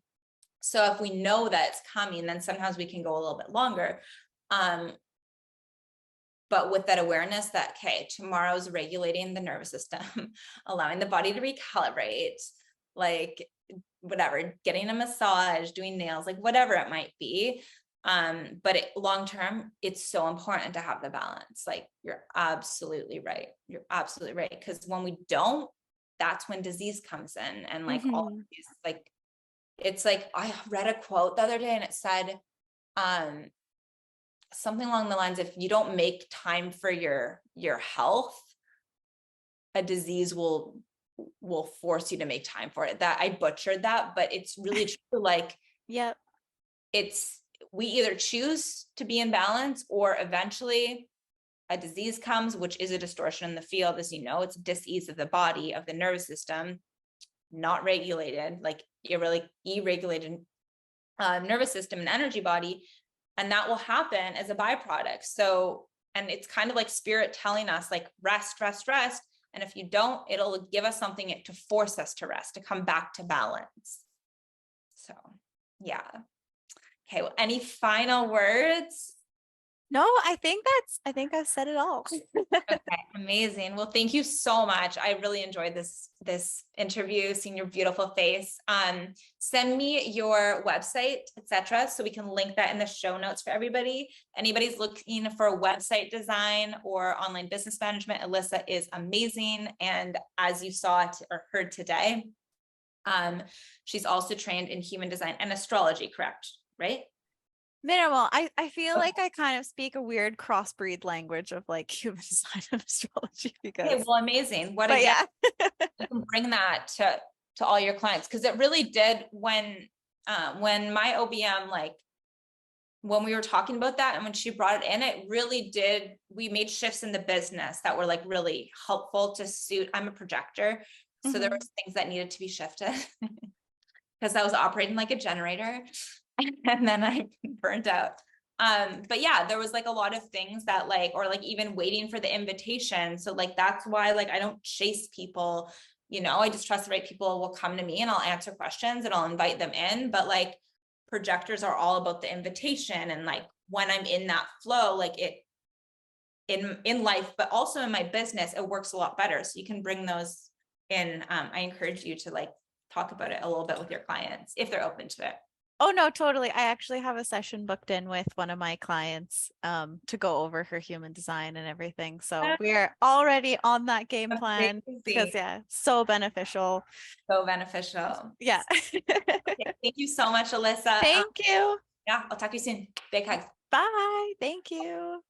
So if we know that it's coming, then sometimes we can go a little bit longer. But with that awareness that, okay, tomorrow's regulating the nervous system, allowing the body to recalibrate, like whatever, getting a massage, doing nails, like whatever it might be. But long term, it's so important to have the balance. Like you're absolutely right. You're absolutely right. Because when we don't, that's when disease comes in, and like all of these, like it's like I read a quote the other day, and it said something along the lines, if you don't make time for your health, a disease will will force you to make time for it. That I butchered that, but it's really true. Like, Yep. we either choose to be in balance, or eventually a disease comes, which is a distortion in the field. As you know, it's dis-ease of the body, of the nervous system, not regulated, like irregulated nervous system and energy body. And that will happen as a byproduct. So, and it's kind of like spirit telling us, like, rest, rest, rest. And if you don't, it'll give us something to force us to rest, to come back to balance. So, yeah. Okay. Well, any final words? No, I think I've said it all. Okay, amazing. Well, thank you so much. I really enjoyed this interview, seeing your beautiful face. Send me your website, etc., so we can link that in the show notes for everybody. Anybody's looking for website design or online business management, Alissa is amazing. And as you saw or heard today, she's also trained in human design and astrology, correct? Right? Minimal. I feel like I kind of speak a weird crossbreed language of like human design and astrology because. Okay, well, amazing. But yeah, You can bring that to all your clients, because it really did when my OBM, like, when we were talking about that and when she brought it in, it really did. We made shifts in the business that were like really helpful to suit. I'm a projector, so there were things that needed to be shifted because I was operating like a generator. And then I burnt out. But yeah, there was like a lot of things that like, or like even waiting for the invitation. So like, that's why like, I don't chase people, I just trust the right people will come to me and I'll answer questions and I'll invite them in. But like, projectors are all about the invitation. And like, when I'm in that flow, like in life, but also in my business, it works a lot better. So you can bring those in. I encourage you to like talk about it a little bit with your clients if they're open to it. Oh, no, totally. I actually have a session booked in with one of my clients to go over her human design and everything. So we're already on that game plan because, yeah, so beneficial. So beneficial. Yeah. Okay, thank you so much, Alissa. Thank you. Yeah, I'll talk to you soon. Big hugs. Bye. Thank you.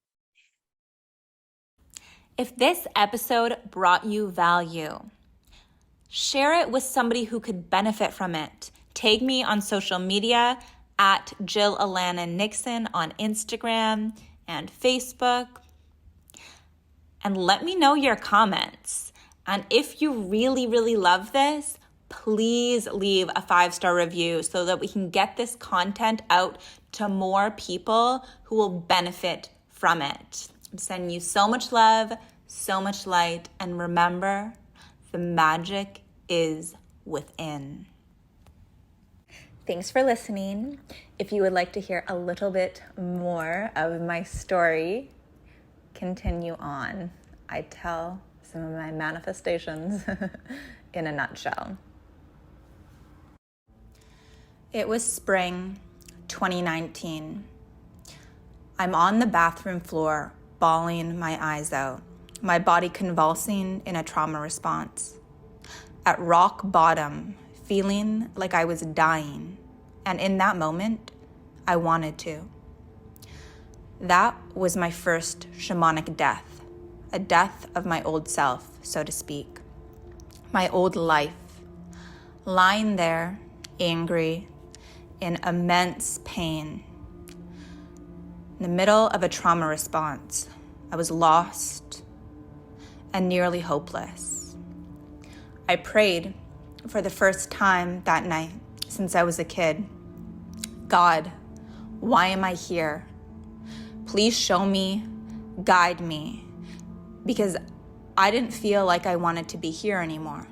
If this episode brought you value, share it with somebody who could benefit from it. Tag me on social media at Jill Alana Nixon on Instagram and Facebook. And let me know your comments. And if you really, really love this, please leave a 5-star review so that we can get this content out to more people who will benefit from it. I'm sending you so much love, so much light, and remember, the magic is within. Thanks for listening. If you would like to hear a little bit more of my story, continue on. I tell some of my manifestations in a nutshell. It was spring 2019. I'm on the bathroom floor, bawling my eyes out, my body convulsing in a trauma response. At rock bottom, feeling like I was dying. And in that moment, I wanted to. That was my first shamanic death, a death of my old self, so to speak. My old life, lying there, angry, in immense pain. In the middle of a trauma response, I was lost and nearly hopeless. I prayed for the first time that night since I was a kid. God, why am I here? Please show me, guide me, because I didn't feel like I wanted to be here anymore.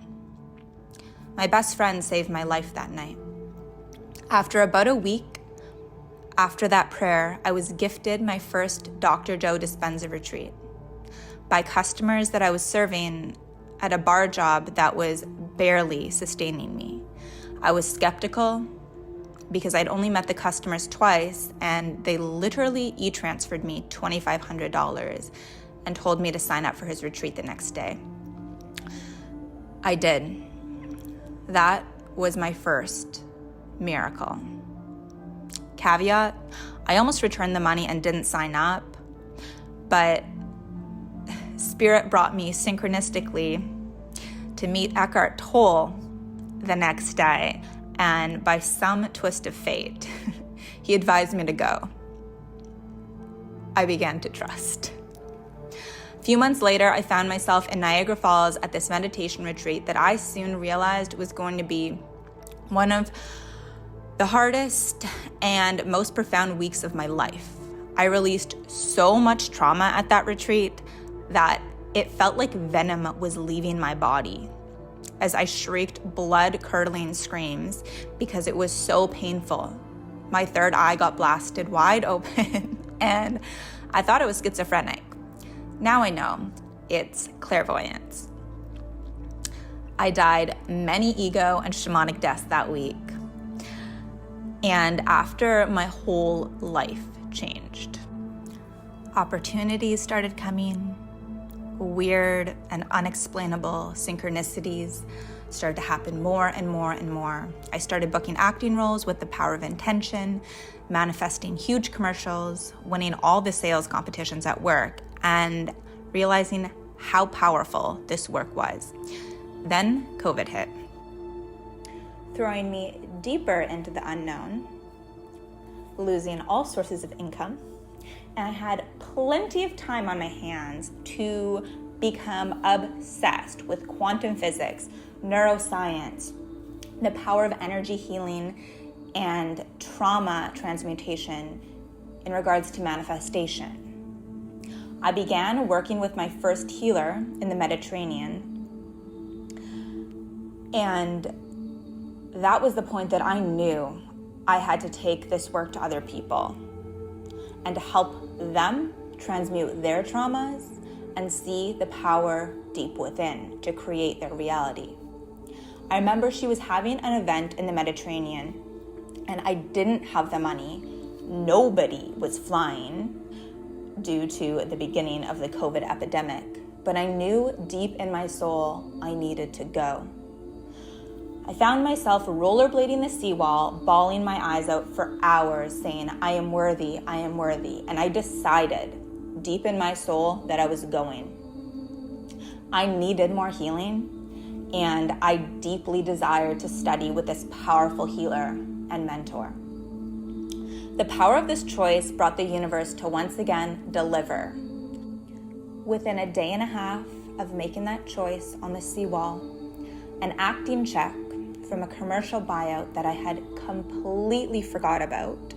My best friend saved my life that night. After about a week after that prayer, I was gifted my first Dr. Joe Dispenza retreat by customers that I was serving at a bar job that was barely sustaining me. I was skeptical because I'd only met the customers twice, and they literally e-transferred me $2,500 and told me to sign up for his retreat the next day. I did. That was my first miracle. Caveat, I almost returned the money and didn't sign up, but Spirit brought me synchronistically to meet Eckhart Tolle the next day, and by some twist of fate, he advised me to go. I began to trust. A few months later, I found myself in Niagara Falls at this meditation retreat that I soon realized was going to be one of the hardest and most profound weeks of my life. I released so much trauma at that retreat that it felt like venom was leaving my body as I shrieked blood-curdling screams because it was so painful. My third eye got blasted wide open and I thought it was schizophrenic. Now I know it's clairvoyance. I died many ego and shamanic deaths that week. And after, my whole life changed. Opportunities started coming. Weird and unexplainable synchronicities started to happen more and more and more. I started booking acting roles with the power of intention, manifesting huge commercials, winning all the sales competitions at work, and realizing how powerful this work was. Then COVID hit, throwing me deeper into the unknown, losing all sources of income, and I had plenty of time on my hands to become obsessed with quantum physics, neuroscience, the power of energy healing, and trauma transmutation in regards to manifestation. I began working with my first healer in the Mediterranean, and that was the point that I knew I had to take this work to other people and to help them transmute their traumas and see the power deep within to create their reality. I remember she was having an event in the Mediterranean and I didn't have the money. Nobody was flying due to the beginning of the COVID epidemic, but I knew deep in my soul I needed to go. I found myself rollerblading the seawall, bawling my eyes out for hours, saying, I am worthy, and I decided deep in my soul that I was going. I needed more healing, and I deeply desired to study with this powerful healer and mentor. The power of this choice brought the universe to once again deliver. Within a day and a half of making that choice on the seawall, an acting check from a commercial buyout that I had completely forgot about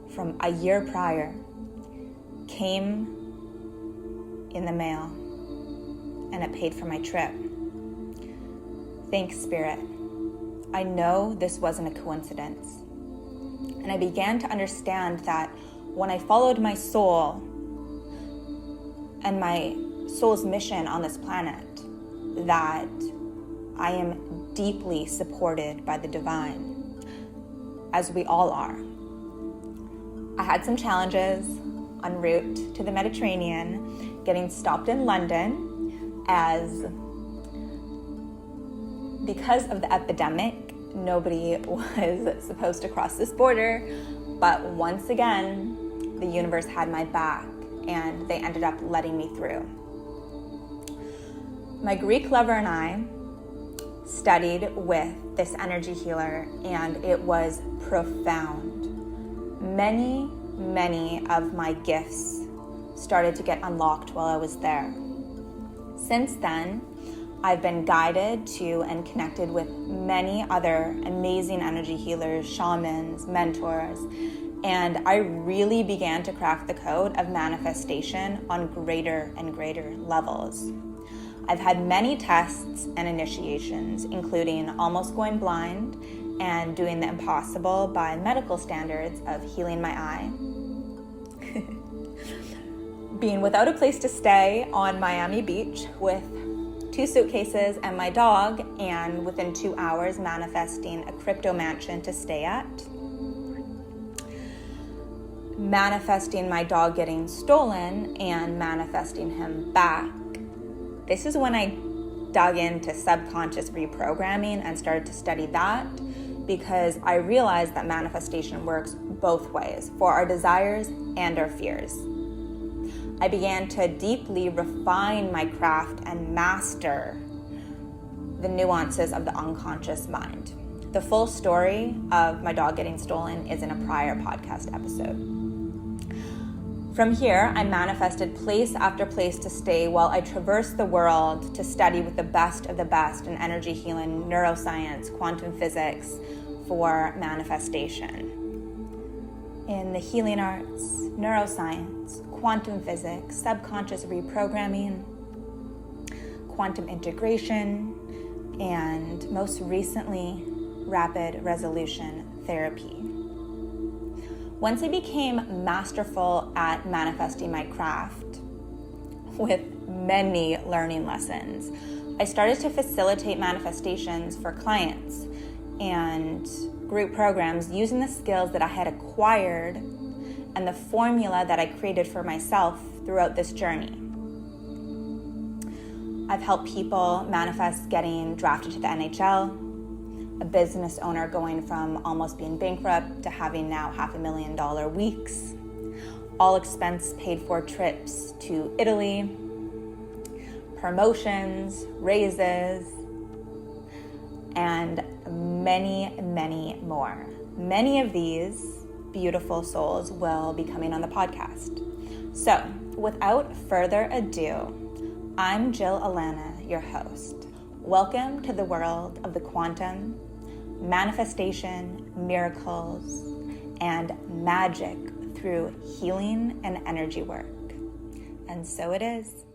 from a year prior came in the mail, and it paid for my trip. Thanks, Spirit. I know this wasn't a coincidence. And I began to understand that when I followed my soul and my soul's mission on this planet, that I am deeply supported by the divine, as we all are. I had some challenges en route to the Mediterranean, getting stopped in London, as because of the epidemic, nobody was supposed to cross this border, but once again, the universe had my back and they ended up letting me through. My Greek lover and I studied with this energy healer, and it was profound. Many of my gifts started to get unlocked while I was there. Since then, I've been guided to and connected with many other amazing energy healers, shamans, mentors, and I really began to crack the code of manifestation on greater and greater levels. I've had many tests and initiations, including almost going blind and doing the impossible by medical standards of healing my eye, being without a place to stay on Miami Beach with 2 suitcases and my dog, and within 2 hours manifesting a crypto mansion to stay at, manifesting my dog getting stolen and manifesting him back. This is when I dug into subconscious reprogramming and started to study that, because I realized that manifestation works both ways, for our desires and our fears. I began to deeply refine my craft and master the nuances of the unconscious mind. The full story of my dog getting stolen is in a prior podcast episode. From here, I manifested place after place to stay while I traversed the world to study with the best of the best in energy healing, neuroscience, quantum physics for manifestation. In the healing arts, neuroscience, quantum physics, subconscious reprogramming, quantum integration, and most recently, rapid resolution therapy. Once I became masterful at manifesting my craft, with many learning lessons, I started to facilitate manifestations for clients and group programs using the skills that I had acquired and the formula that I created for myself throughout this journey. I've helped people manifest getting drafted to the NHL, a business owner going from almost being bankrupt to having now $500,000 weeks, all expense paid for trips to Italy, promotions, raises, and many, many more. Many of these beautiful souls will be coming on the podcast. So, without further ado, I'm Jill Alana, your host. Welcome to the world of the quantum, manifestation, miracles, and magic through healing and energy work. And so it is.